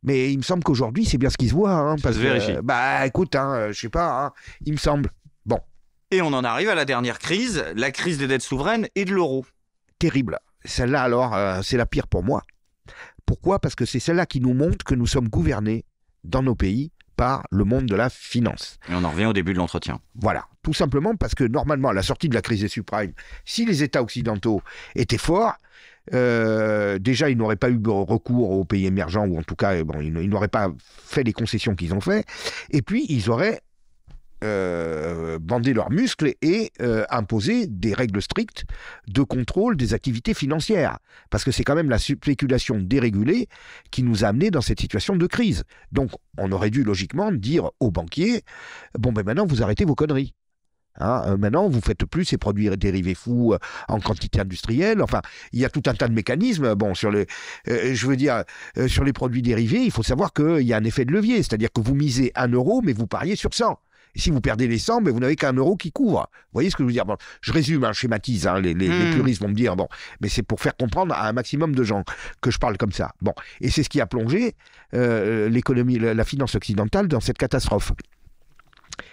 Mais il me semble qu'aujourd'hui, c'est bien ce qui se voit. Ça se vérifie. Écoute, je sais pas, il me semble. Bon. Et on en arrive à la dernière crise, la crise des dettes souveraines et de l'euro. Terrible. Celle-là, alors, c'est la pire pour moi. Pourquoi ? Parce que c'est celle-là qui nous montre que nous sommes gouvernés dans nos pays par le monde de la finance. Et on en revient au début de l'entretien. Voilà, tout simplement parce que normalement, à la sortie de la crise des subprimes, si les États occidentaux étaient forts, déjà, ils n'auraient pas eu recours aux pays émergents, ou en tout cas, ils n'auraient pas fait les concessions qu'ils ont fait, et puis ils auraient bandé leurs muscles et imposé des règles strictes de contrôle des activités financières. Parce que c'est quand même la spéculation dérégulée qui nous a amenés dans cette situation de crise. Donc, on aurait dû logiquement dire aux banquiers, maintenant, vous arrêtez vos conneries. Maintenant, vous faites plus ces produits dérivés fous en quantité industrielle. Enfin, il y a tout un tas de mécanismes. Sur les produits dérivés, il faut savoir qu'il y a un effet de levier. C'est-à-dire que vous misez 1 euro, mais vous pariez sur 100. Et si vous perdez les 100, vous n'avez qu'un euro qui couvre. Vous voyez ce que je veux dire ? Je résume, je schématise, les puristes vont me dire, mais c'est pour faire comprendre à un maximum de gens que je parle comme ça. Et c'est ce qui a plongé l'économie, la finance occidentale dans cette catastrophe.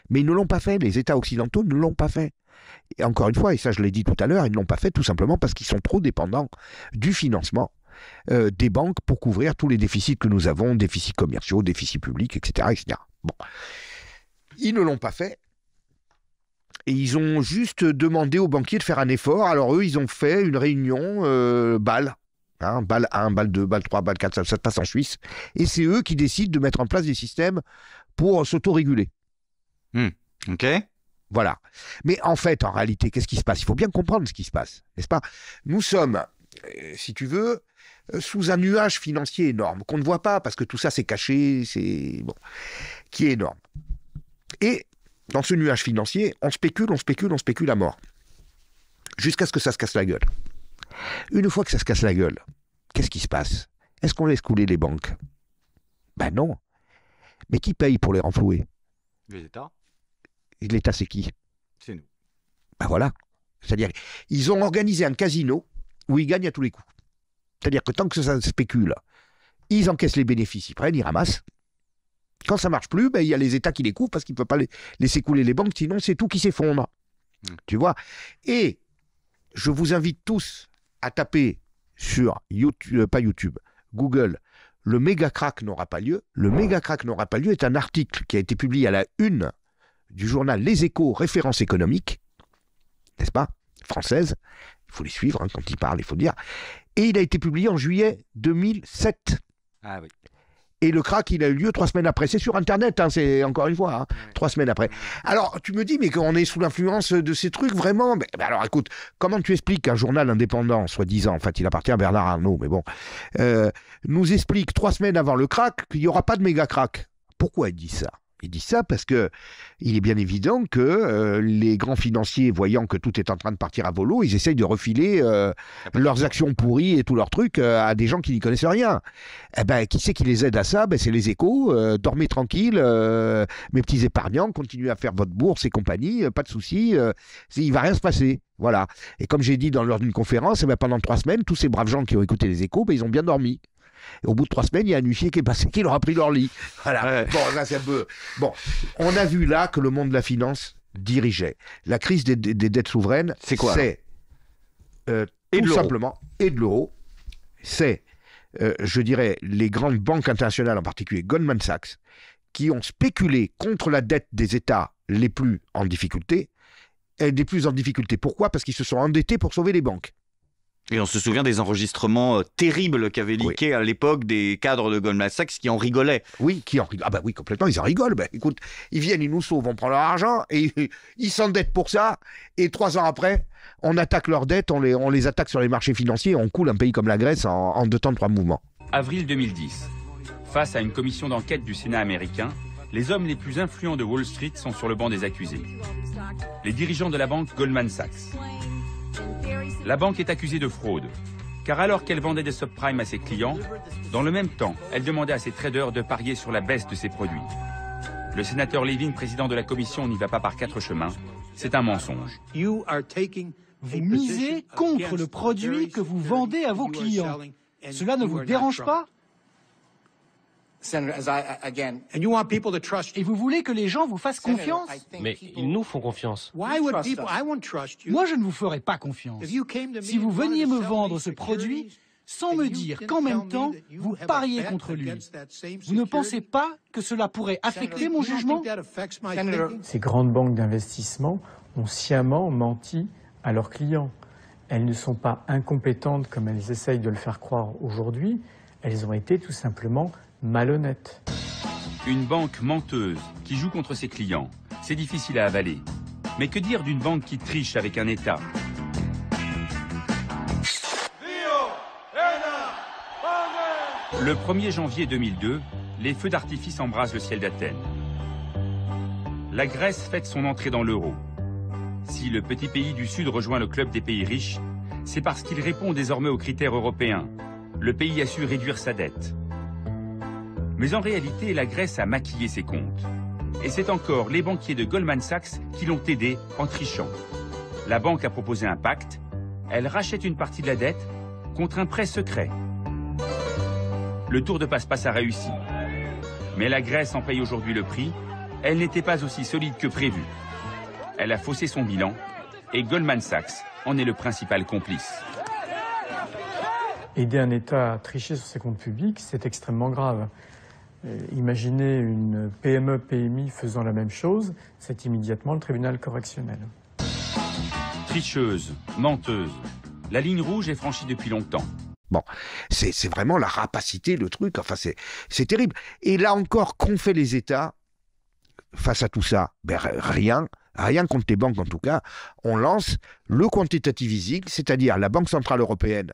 Mais ils ne l'ont pas fait, les États occidentaux ne l'ont pas fait. Et encore une fois, et ça je l'ai dit tout à l'heure, ils ne l'ont pas fait tout simplement parce qu'ils sont trop dépendants du financement des banques pour couvrir tous les déficits que nous avons, déficits commerciaux, déficits publics, etc. etc. Ils ne l'ont pas fait. Et ils ont juste demandé aux banquiers de faire un effort. Alors eux, ils ont fait une réunion BAL. BAL 1, BAL 2, BAL 3, BAL 4, ça se passe en Suisse. Et c'est eux qui décident de mettre en place des systèmes pour s'autoréguler. Ok. Voilà. Mais en fait, en réalité, qu'est-ce qui se passe ? Il faut bien comprendre ce qui se passe, n'est-ce pas ? Nous sommes, si tu veux, sous un nuage financier énorme, qu'on ne voit pas parce que tout ça c'est caché, qui est énorme. Et dans ce nuage financier, on spécule à mort. Jusqu'à ce que ça se casse la gueule. Une fois que ça se casse la gueule, qu'est-ce qui se passe ? Est-ce qu'on laisse couler les banques ? Non. Mais qui paye pour les renflouer ? Les États. Et l'État, c'est qui ? C'est nous. Voilà. C'est-à-dire, ils ont organisé un casino où ils gagnent à tous les coups. C'est-à-dire que tant que ça spécule, ils encaissent les bénéfices, ils prennent, ils ramassent. Quand ça marche plus, il y a les États qui les couvrent parce qu'ils ne peuvent pas laisser couler les banques, sinon c'est tout qui s'effondre. Tu vois ? Et je vous invite tous à taper sur YouTube, pas YouTube, Google, le méga crack n'aura pas lieu. Le méga crack n'aura pas lieu est un article qui a été publié à la une du journal Les Échos, référence économique, n'est-ce pas, française. Il faut les suivre hein, quand ils parlent, il faut le dire. Et il a été publié en juillet 2007. Ah oui. Et le crack, il a eu lieu 3 semaines après. C'est sur Internet, hein, c'est encore une fois, hein, 3 semaines après. Alors, tu me dis, mais qu'on est sous l'influence de ces trucs, vraiment alors, écoute, comment tu expliques qu'un journal indépendant, soi-disant, en fait, il appartient à Bernard Arnault, mais bon, nous explique 3 semaines avant le crack qu'il n'y aura pas de méga crack. Pourquoi il dit ça ? Il dit ça parce que il est bien évident que les grands financiers, voyant que tout est en train de partir à volo, ils essayent de refiler leurs actions pourries et tous leurs trucs à des gens qui n'y connaissent rien. Eh ben, qui c'est qui les aide à ça ? Ben, c'est les Échos. Dormez tranquille, mes petits épargnants, continuez à faire votre bourse et compagnie, pas de souci. Il va rien se passer. Voilà. Et comme j'ai dit lors d'une conférence, eh ben, pendant 3 semaines, tous ces braves gens qui ont écouté les Échos, ben, ils ont bien dormi. Et au bout de 3 semaines, il y a un huissier qui est passé, qui leur a pris leur lit. Voilà. Ouais. Bon, là, c'est un peu... Bon, on a vu là que le monde de la finance dirigeait. La crise des dettes souveraines, c'est quoi ? C'est tout simplement, et de l'euro, c'est, je dirais, les grandes banques internationales, en particulier Goldman Sachs, qui ont spéculé contre la dette des États les plus en difficulté. Et des plus en difficulté. Pourquoi ? Parce qu'ils se sont endettés pour sauver les banques. Et on se souvient des enregistrements terribles qu'avaient leakés à l'époque des cadres de Goldman Sachs qui en rigolaient. Oui, qui en rigolent. Ah bah oui, complètement, ils en rigolent. Ben, écoute, ils viennent, ils nous sauvent, on prend leur argent et ils s'endettent pour ça. Et 3 ans après, on attaque leurs dettes, on les attaque sur les marchés financiers et on coule un pays comme la Grèce en 2 temps de 3 mouvements. Avril 2010. Face à une commission d'enquête du Sénat américain, les hommes les plus influents de Wall Street sont sur le banc des accusés. Les dirigeants de la banque Goldman Sachs. La banque est accusée de fraude, car alors qu'elle vendait des subprimes à ses clients, dans le même temps, elle demandait à ses traders de parier sur la baisse de ses produits. Le sénateur Levin, président de la commission, n'y va pas par 4 chemins. C'est un mensonge. Vous misez contre le produit que vous vendez à vos clients. Cela ne vous dérange pas ? Et vous voulez que les gens vous fassent confiance ? Mais ils nous font confiance. Moi, je ne vous ferai pas confiance. Si vous veniez me vendre ce produit sans me dire qu'en même temps, vous pariez contre lui, vous ne pensez pas que cela pourrait affecter mon jugement ? Ces grandes banques d'investissement ont sciemment menti à leurs clients. Elles ne sont pas incompétentes comme elles essayent de le faire croire aujourd'hui. Elles ont été tout simplement malhonnête. Une banque menteuse qui joue contre ses clients, c'est difficile à avaler. Mais que dire d'une banque qui triche avec un État ? Le 1er janvier 2002, les feux d'artifice embrasent le ciel d'Athènes. La Grèce fête son entrée dans l'euro. Si le petit pays du Sud rejoint le club des pays riches, c'est parce qu'il répond désormais aux critères européens. Le pays a su réduire sa dette. Mais en réalité, la Grèce a maquillé ses comptes. Et c'est encore les banquiers de Goldman Sachs qui l'ont aidé en trichant. La banque a proposé un pacte. Elle rachète une partie de la dette contre un prêt secret. Le tour de passe-passe a réussi. Mais la Grèce en paye aujourd'hui le prix. Elle n'était pas aussi solide que prévu. Elle a faussé son bilan et Goldman Sachs en est le principal complice. Aider un État à tricher sur ses comptes publics, c'est extrêmement grave. Imaginez une PME-PMI faisant la même chose, c'est immédiatement le tribunal correctionnel. Tricheuse, menteuse, la ligne rouge est franchie depuis longtemps. Bon, c'est vraiment la rapacité, le truc, enfin c'est terrible. Et là encore, qu'ont fait les États face à tout ça? Ben rien contre les banques en tout cas. On lance le quantitative easing, c'est-à-dire la Banque Centrale Européenne.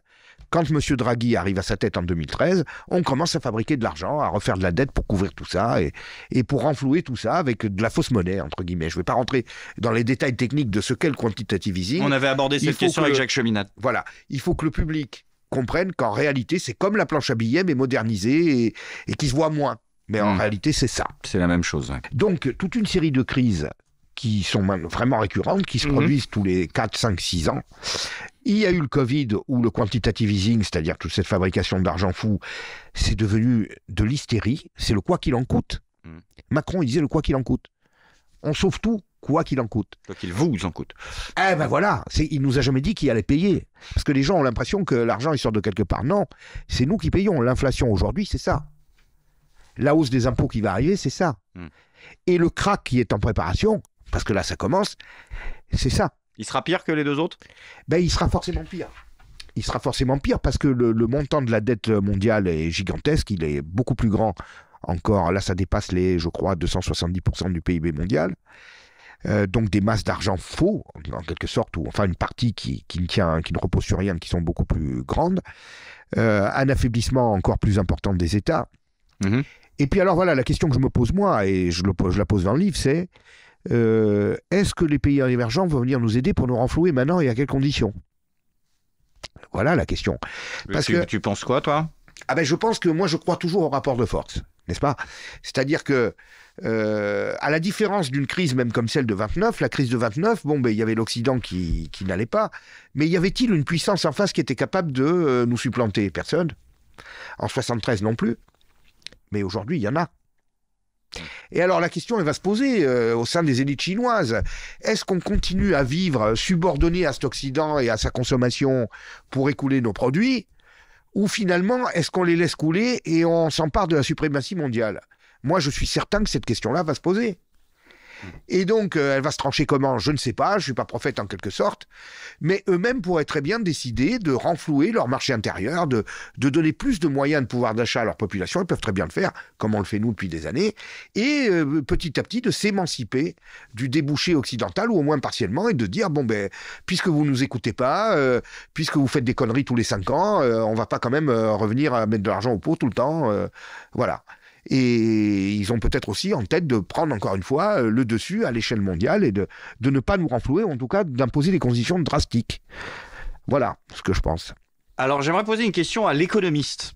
Quand M. Draghi arrive à sa tête en 2013, on commence à fabriquer de l'argent, à refaire de la dette pour couvrir tout ça et pour renflouer tout ça avec de la fausse monnaie, entre guillemets. Je ne vais pas rentrer dans les détails techniques de ce qu'est le quantitative easing. On avait abordé cette question avec Jacques Cheminade. Voilà, il faut que le public comprenne qu'en réalité, c'est comme la planche à billets, mais modernisée et qui se voit moins. Mais en réalité, c'est ça. C'est la même chose. Ouais. Donc, toute une série de crises qui sont vraiment récurrentes, qui se produisent tous les 4, 5, 6 ans. Il y a eu le Covid où le quantitative easing, c'est-à-dire toute cette fabrication d'argent fou, c'est devenu de l'hystérie. C'est le quoi qu'il en coûte. Macron, il disait le quoi qu'il en coûte. On sauve tout. quoi qu'il en coûte. Quoi qu'il vous en coûte. Eh ben voilà, il nous a jamais dit qui allait payer. Parce que les gens ont l'impression que l'argent il sort de quelque part. Non, c'est nous qui payons. L'inflation aujourd'hui, c'est ça. La hausse des impôts qui va arriver, c'est ça. Et le krach qui est en préparation, parce que là ça commence, c'est ça. Il sera pire que les deux autres ? Ben il sera forcément pire. Il sera forcément pire parce que le montant de la dette mondiale est gigantesque, il est beaucoup plus grand encore. Là, ça dépasse je crois, 270% du PIB mondial. Donc des masses d'argent faux, en quelque sorte, ou enfin une partie qui ne repose sur rien, qui sont beaucoup plus grandes. Un affaiblissement encore plus important des États. Et puis alors voilà, la question que je me pose moi, et je la pose dans le livre, c'est est-ce que les pays émergents vont venir nous aider pour nous renflouer maintenant et à quelles conditions ? Voilà la question. Parce que tu penses quoi, toi ? Ah ben, je pense que moi, je crois toujours au rapport de force, n'est-ce pas ? C'est-à-dire que, à la différence d'une crise même comme celle de 29, la crise de 29, bon, ben, il y avait l'Occident qui n'allait pas, mais y avait-il une puissance en face qui était capable de nous supplanter ? Personne. En 73 non plus. Mais aujourd'hui, il y en a. Et alors la question, elle va se poser au sein des élites chinoises. Est-ce qu'on continue à vivre subordonné à cet Occident et à sa consommation pour écouler nos produits ? Ou finalement, est-ce qu'on les laisse couler et on s'empare de la suprématie mondiale ? Moi, je suis certain que cette question-là va se poser. Et donc, elle va se trancher comment ? Je ne sais pas, je ne suis pas prophète en quelque sorte, mais eux-mêmes pourraient très bien décider de renflouer leur marché intérieur, de donner plus de moyens de pouvoir d'achat à leur population, ils peuvent très bien le faire, comme on le fait nous depuis des années, et petit à petit de s'émanciper du débouché occidental, ou au moins partiellement, et de dire, bon ben, puisque vous ne nous écoutez pas, puisque vous faites des conneries tous les 5 ans, on va pas quand même revenir à mettre de l'argent au pot tout le temps, voilà. Et ils ont peut-être aussi en tête de prendre encore une fois le dessus à l'échelle mondiale et de ne pas nous renflouer, en tout cas d'imposer des conditions drastiques. Voilà ce que je pense. Alors j'aimerais poser une question à l'économiste.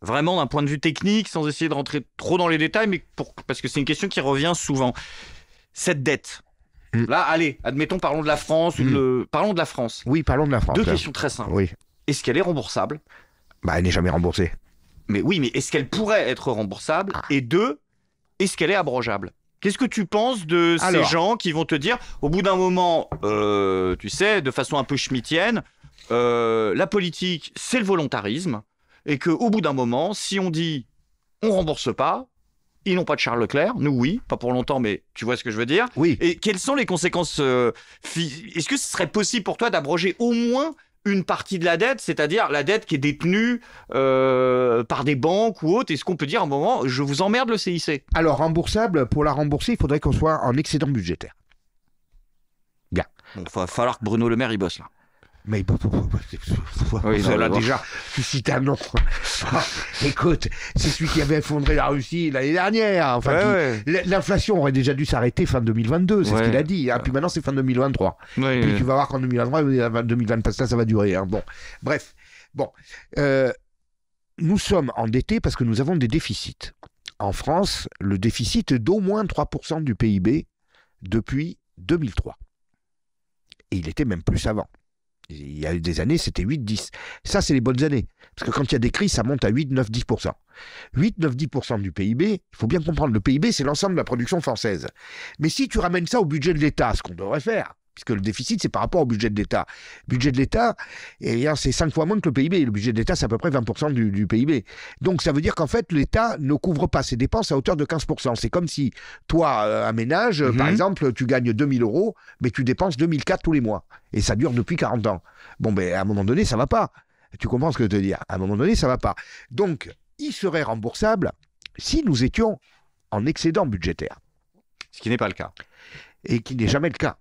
Vraiment d'un point de vue technique, sans essayer de rentrer trop dans les détails, mais parce que c'est une question qui revient souvent. Cette dette. Là, allez, admettons, parlons de la France. Parlons de la France. Oui, parlons de la France. 2 questions très simples. Oui. Est-ce qu'elle est remboursable ? Bah, elle n'est jamais remboursée. Mais oui, mais est-ce qu'elle pourrait être remboursable ? Et 2, est-ce qu'elle est abrogeable ? Qu'est-ce que tu penses de ces gens qui vont te dire, au bout d'un moment, tu sais, de façon un peu schmittienne, la politique, c'est le volontarisme, et qu'au bout d'un moment, si on dit on rembourse pas, ils n'ont pas de Charles Leclerc, nous oui, pas pour longtemps, mais tu vois ce que je veux dire ? Oui. Et quelles sont les conséquences est-ce que ce serait possible pour toi d'abroger au moins une partie de la dette, c'est-à-dire la dette qui est détenue par des banques ou autres? Est-ce qu'on peut dire à un moment, je vous emmerde le CIC? Alors, remboursable, pour la rembourser, il faudrait qu'on soit en excédent budgétaire. Bien. Bon, il va falloir que Bruno Le Maire y bosse là. Mais oui, là déjà, tu cites un nom. Écoute, c'est celui qui avait effondré la Russie l'année dernière. Enfin, l'inflation aurait déjà dû s'arrêter fin 2022, c'est ce qu'il a dit. Hein. Puis maintenant, c'est fin 2023. Puis tu vas voir qu'en 2023, 2024, ça va durer. Hein. Bon, bref. Bon, nous sommes endettés parce que nous avons des déficits. En France, le déficit est d'au moins 3% du PIB depuis 2003. Et il était même plus avant. Il y a eu des années, c'était 8-10. Ça, c'est les bonnes années. Parce que quand il y a des crises, ça monte à 8-9-10%. 8-9-10% du PIB, il faut bien comprendre, le PIB, c'est l'ensemble de la production française. Mais si tu ramènes ça au budget de l'État, ce qu'on devrait faire, puisque le déficit, c'est par rapport au budget de l'État. Le budget de l'État, c'est 5 fois moins que le PIB. Le budget de l'État, c'est à peu près 20% du PIB. Donc, ça veut dire qu'en fait, l'État ne couvre pas ses dépenses à hauteur de 15%. C'est comme si, toi, un ménage, par exemple, tu gagnes 2000 €, mais tu dépenses 2004 tous les mois. Et ça dure depuis 40 ans. Bon, ben, à un moment donné, ça va pas. Tu comprends ce que je veux te dire? À un moment donné, ça va pas. Donc, il serait remboursable si nous étions en excédent budgétaire. Ce qui n'est pas le cas. Et qui n'est jamais le cas.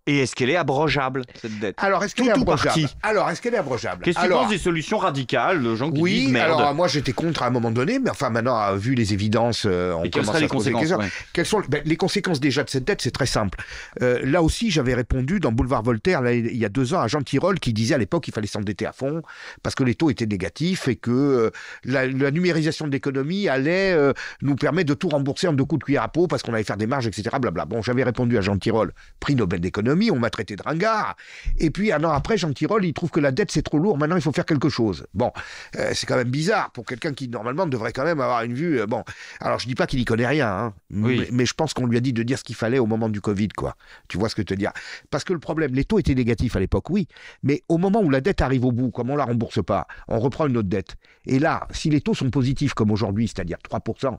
Et est-ce qu'elle est abrogeable, cette dette? Alors, est-ce qu'elle est abrogeable? Alors, est-ce qu'elle est abrogeable? Qu'est-ce que tu penses des solutions radicales, de gens qui disent merde? Alors, moi, j'étais contre à un moment donné, mais enfin, maintenant, vu les évidences, on commence à se poser des questions. Quelles sont les conséquences déjà de cette dette? C'est très simple. Là aussi, j'avais répondu dans Boulevard Voltaire, là, il y a 2 ans, à Jean Tirole, qui disait à l'époque qu'il fallait s'endetter à fond, parce que les taux étaient négatifs et que la numérisation de l'économie allait nous permettre de tout rembourser en 2 coups de cuillère à peau, parce qu'on allait faire des marges, etc. Blabla. Bon, j'avais répondu à Jean Tirole, prix Nobel d'économie. l'économie, on m'a traité de ringard. Et puis, un an après, Jean Tirole, il trouve que la dette, c'est trop lourd, maintenant, il faut faire quelque chose. Bon, c'est quand même bizarre pour quelqu'un qui, normalement, devrait quand même avoir une vue... bon, alors, je dis pas qu'il y connaît rien, hein, mais je pense qu'on lui a dit de dire ce qu'il fallait au moment du Covid, quoi. Tu vois ce que je te dis? Parce que le problème, les taux étaient négatifs à l'époque, oui, mais au moment où la dette arrive au bout, comme on la rembourse pas, on reprend une autre dette. Et là, si les taux sont positifs comme aujourd'hui, c'est-à-dire 3%,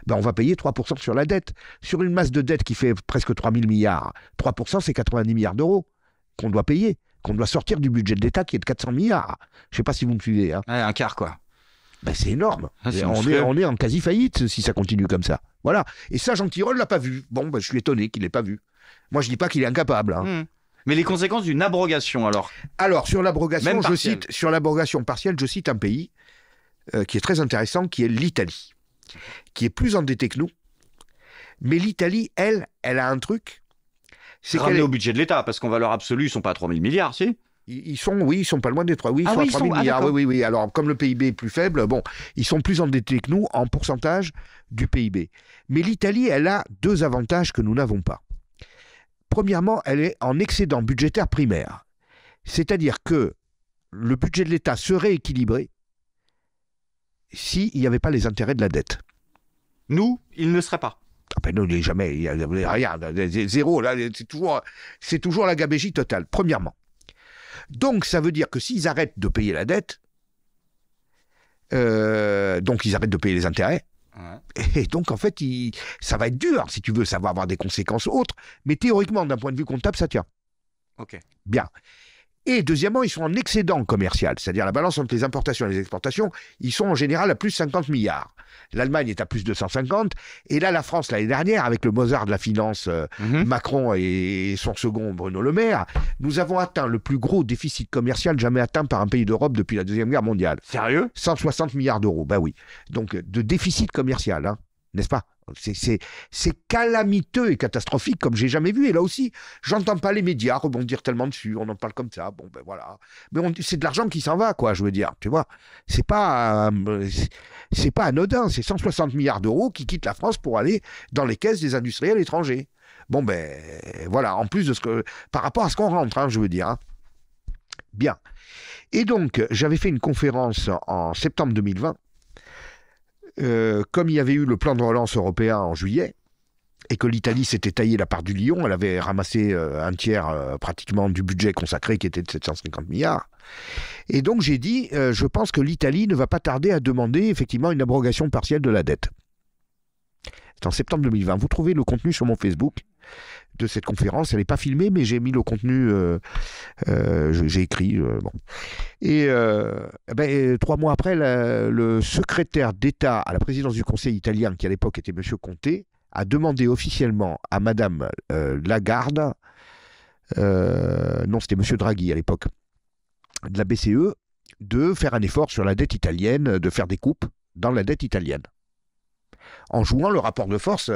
ben on va payer 3% sur la dette. Sur une masse de dette qui fait presque 3 000 milliards, 3% c'est 90 milliards d'euros qu'on doit payer, qu'on doit sortir du budget de l'État qui est de 400 milliards. Je ne sais pas si vous me suivez. Hein. Ouais, un quart, quoi. Ben, c'est énorme. C'est on est en quasi-faillite si ça continue comme ça. Voilà. Et ça, Jean Tirole ne l'a pas vu. Bon, ben, je suis étonné qu'il ne l'ait pas vu. Moi, je ne dis pas qu'il est incapable. Hein. Mais les conséquences d'une abrogation, alors? Alors, sur l'abrogation, sur l'abrogation partielle, je cite un pays qui est très intéressant, qui est l'Italie, qui est plus endettée que nous. Mais l'Italie, elle a un truc. C'est ramené au budget de l'État, parce qu'en valeur absolue, ils ne sont pas à 3 000 milliards, si? Ils sont pas loin des 3. Oui, ils sont à 3 000 milliards. Oui. Alors, comme le PIB est plus faible, bon, ils sont plus endettés que nous en pourcentage du PIB. Mais l'Italie, elle a deux avantages que nous n'avons pas. Premièrement, elle est en excédent budgétaire primaire. C'est-à-dire que le budget de l'État serait équilibré s'il n'y avait pas les intérêts de la dette. Nous, il ne serait pas. Ah ben non, il n'est jamais. Il y a rien. Zéro, là, c'est toujours la gabégie totale, premièrement. Donc, ça veut dire que s'ils arrêtent de payer la dette, donc ils arrêtent de payer les intérêts, et donc, en fait, ça va être dur, si tu veux, ça va avoir des conséquences autres, mais théoriquement, d'un point de vue comptable, ça tient. Ok. Bien. Et deuxièmement, ils sont en excédent commercial, c'est-à-dire la balance entre les importations et les exportations, ils sont en général à plus 50 milliards. L'Allemagne est à plus de 150, et là, la France, l'année dernière, avec le Mozart de la finance, Macron et son second, Bruno Le Maire, nous avons atteint le plus gros déficit commercial jamais atteint par un pays d'Europe depuis la Deuxième Guerre mondiale. Sérieux? 160 milliards d'euros, ben oui. Donc, de déficit commercial, hein, n'est-ce pas? C'est calamiteux et catastrophique comme j'ai jamais vu. Et là aussi, j'entends pas les médias rebondir tellement dessus. On en parle comme ça. Bon, ben voilà. Mais c'est de l'argent qui s'en va, quoi, je veux dire. Tu vois, c'est pas anodin. C'est 160 milliards d'euros qui quittent la France pour aller dans les caisses des industriels étrangers. Bon, ben voilà. En plus de par rapport à ce qu'on rentre, hein, je veux dire. Hein. Bien. Et donc, j'avais fait une conférence en septembre 2020. Comme il y avait eu le plan de relance européen en juillet, et que l'Italie s'était taillée la part du lion, elle avait ramassé un tiers pratiquement du budget consacré qui était de 750 milliards. Et donc j'ai dit, je pense que l'Italie ne va pas tarder à demander effectivement une abrogation partielle de la dette. C'est en septembre 2020. Vous trouvez le contenu sur mon Facebook de cette conférence. Elle n'est pas filmée, mais j'ai mis le contenu, j'ai écrit. Bon. Et 3 mois après, le secrétaire d'État à la présidence du Conseil italien, qui à l'époque était M. Conte, a demandé officiellement à Madame Lagarde, non, c'était M. Draghi à l'époque, de la BCE, de faire un effort sur la dette italienne, de faire des coupes dans la dette italienne. En jouant le rapport de force,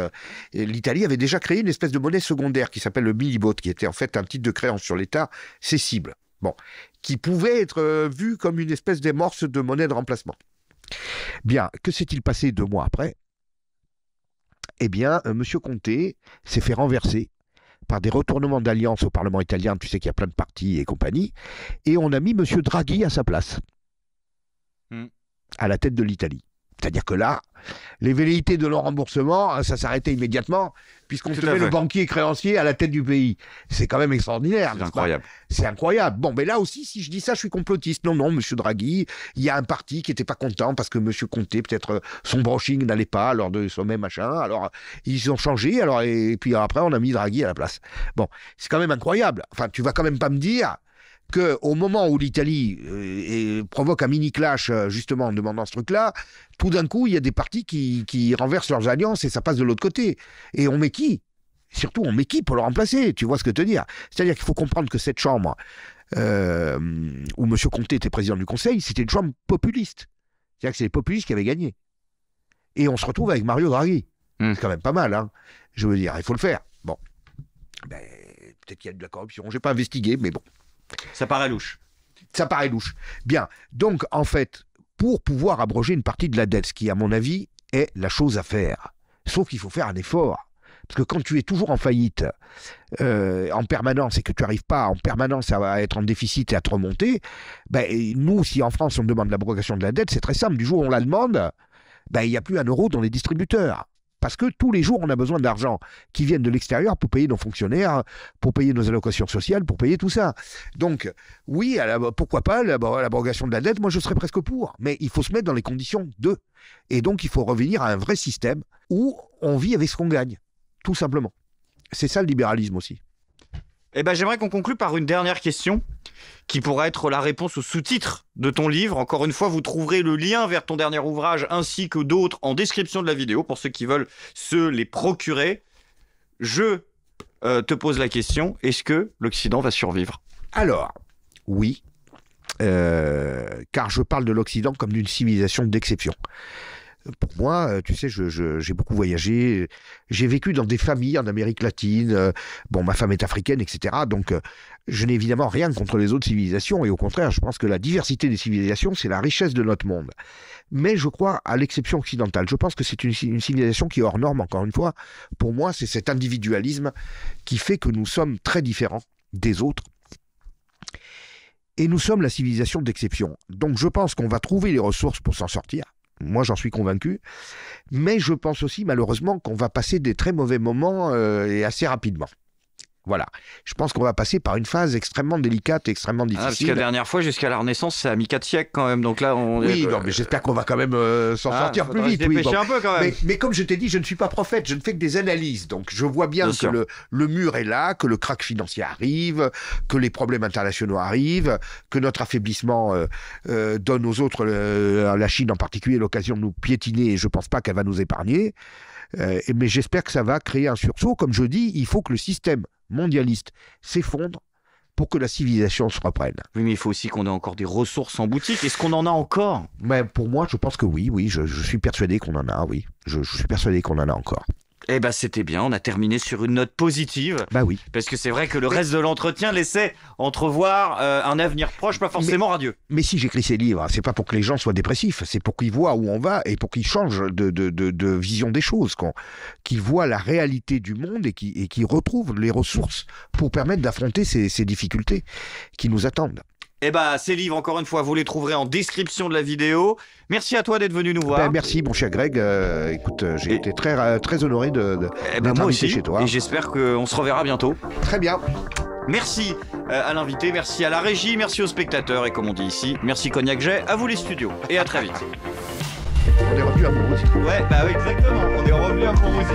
l'Italie avait déjà créé une espèce de monnaie secondaire qui s'appelle le millibot, qui était en fait un titre de créance sur l'État cessible, bon, qui pouvait être vu comme une espèce d'amorce de monnaie de remplacement. Bien, que s'est-il passé 2 mois après? Eh bien, M. Conte s'est fait renverser par des retournements d'alliance au Parlement italien, tu sais qu'il y a plein de partis et compagnie, et on a mis M. Draghi à sa place, à la tête de l'Italie. C'est-à-dire que là, les velléités de non-remboursement, ça s'arrêtait immédiatement, puisqu'on se met le banquier créancier à la tête du pays. C'est quand même extraordinaire. C'est incroyable. C'est incroyable. Bon, mais là aussi, si je dis ça, je suis complotiste. Non, M. Draghi, il y a un parti qui n'était pas content parce que M. Conte, peut-être son brushing n'allait pas lors de sommet machin. Alors, ils ont changé. Alors, et puis après, on a mis Draghi à la place. Bon, c'est quand même incroyable. Enfin, tu vas quand même pas me dire qu'au moment où l'Italie provoque un mini-clash, justement, en demandant ce truc-là, tout d'un coup, il y a des partis qui renversent leurs alliances et ça passe de l'autre côté. Et on met qui? Surtout, on met qui pour le remplacer? Tu vois ce que je veux te dire? C'est-à-dire qu'il faut comprendre que cette chambre, où M. Conte était président du Conseil, c'était une chambre populiste. C'est-à-dire que c'est les populistes qui avaient gagné. Et on se retrouve avec Mario Draghi. C'est quand même pas mal, hein. Je veux dire, il faut le faire. Bon. Ben, peut-être qu'il y a de la corruption. Je n'ai pas investigué, mais bon. Ça paraît louche. Ça paraît louche. Bien. Donc, en fait, pour pouvoir abroger une partie de la dette, ce qui, à mon avis, est la chose à faire. Sauf qu'il faut faire un effort. Parce que quand tu es toujours en faillite en permanence et que tu n'arrives pas en permanence à être en déficit et à te remonter, ben, nous, si en France on demande l'abrogation de la dette, c'est très simple. Du jour où on la demande, ben, il n'y a plus un euro dans les distributeurs. Parce que tous les jours, on a besoin d'argent qui vienne de l'extérieur pour payer nos fonctionnaires, pour payer nos allocations sociales, pour payer tout ça. Donc, oui, pourquoi pas l'abrogation de la dette, moi je serais presque pour. Mais il faut se mettre dans les conditions de. Et donc, il faut revenir à un vrai système où on vit avec ce qu'on gagne, tout simplement. C'est ça le libéralisme aussi. Eh ben, j'aimerais qu'on conclue par une dernière question qui pourrait être la réponse au sous-titre de ton livre. Encore une fois, vous trouverez le lien vers ton dernier ouvrage ainsi que d'autres en description de la vidéo pour ceux qui veulent se les procurer. Je te pose la question, est-ce que l'Occident va survivre? Alors, oui, car je parle de l'Occident comme d'une civilisation d'exception. Pour moi, tu sais, j'ai beaucoup voyagé, j'ai vécu dans des familles en Amérique latine, bon, ma femme est africaine, etc. Donc, je n'ai évidemment rien contre les autres civilisations, et au contraire, je pense que la diversité des civilisations, c'est la richesse de notre monde. Mais je crois à l'exception occidentale. Je pense que c'est une civilisation qui est hors norme, encore une fois. Pour moi, c'est cet individualisme qui fait que nous sommes très différents des autres. Et nous sommes la civilisation d'exception. Donc, je pense qu'on va trouver les ressources pour s'en sortir. Moi, j'en suis convaincu. Mais je pense aussi, malheureusement, qu'on va passer des très mauvais moments et assez rapidement. Voilà. Je pense qu'on va passer par une phase extrêmement délicate, extrêmement difficile. Parce que la dernière fois, jusqu'à la Renaissance, ça a mis 4 siècles quand même. Donc là, oui, non, mais j'espère qu'on va quand même s'en sortir plus vite. Oui, bon. Un peu quand même. Mais comme je t'ai dit, je ne suis pas prophète, je ne fais que des analyses. Donc je vois bien que le mur est là, que le krach financier arrive, que les problèmes internationaux arrivent, que notre affaiblissement donne aux autres, à la Chine en particulier, l'occasion de nous piétiner, et je ne pense pas qu'elle va nous épargner. Mais j'espère que ça va créer un sursaut. Comme je dis, il faut que le système mondialiste s'effondre pour que la civilisation se reprenne. Oui, mais il faut aussi qu'on ait encore des ressources en boutique. Est-ce qu'on en a encore? Pour moi, je pense que oui, je suis persuadé qu'on en a, oui. Je suis persuadé qu'on en a encore. Eh ben, c'était bien, on a terminé sur une note positive. Bah oui. Parce que c'est vrai que le reste de l'entretien laissait entrevoir un avenir proche, pas forcément radieux. Mais si j'écris ces livres, c'est pas pour que les gens soient dépressifs, c'est pour qu'ils voient où on va et pour qu'ils changent de vision des choses, qu'ils voient la réalité du monde et qu'ils retrouvent les ressources pour permettre d'affronter ces difficultés qui nous attendent. Eh ben, ces livres, encore une fois, vous les trouverez en description de la vidéo. Merci à toi d'être venu nous voir. Merci, mon cher Greg. Écoute, j'ai été très honoré d'être invité chez toi. Et j'espère qu'on se reverra bientôt. Très bien. Merci à l'invité, merci à la régie, merci aux spectateurs. Et comme on dit ici, merci Cognac Jet, à vous les studios. Et à très vite. On est revenu à Mourouzi. Ouais, bah oui, exactement. On est revenu à Mourouzi.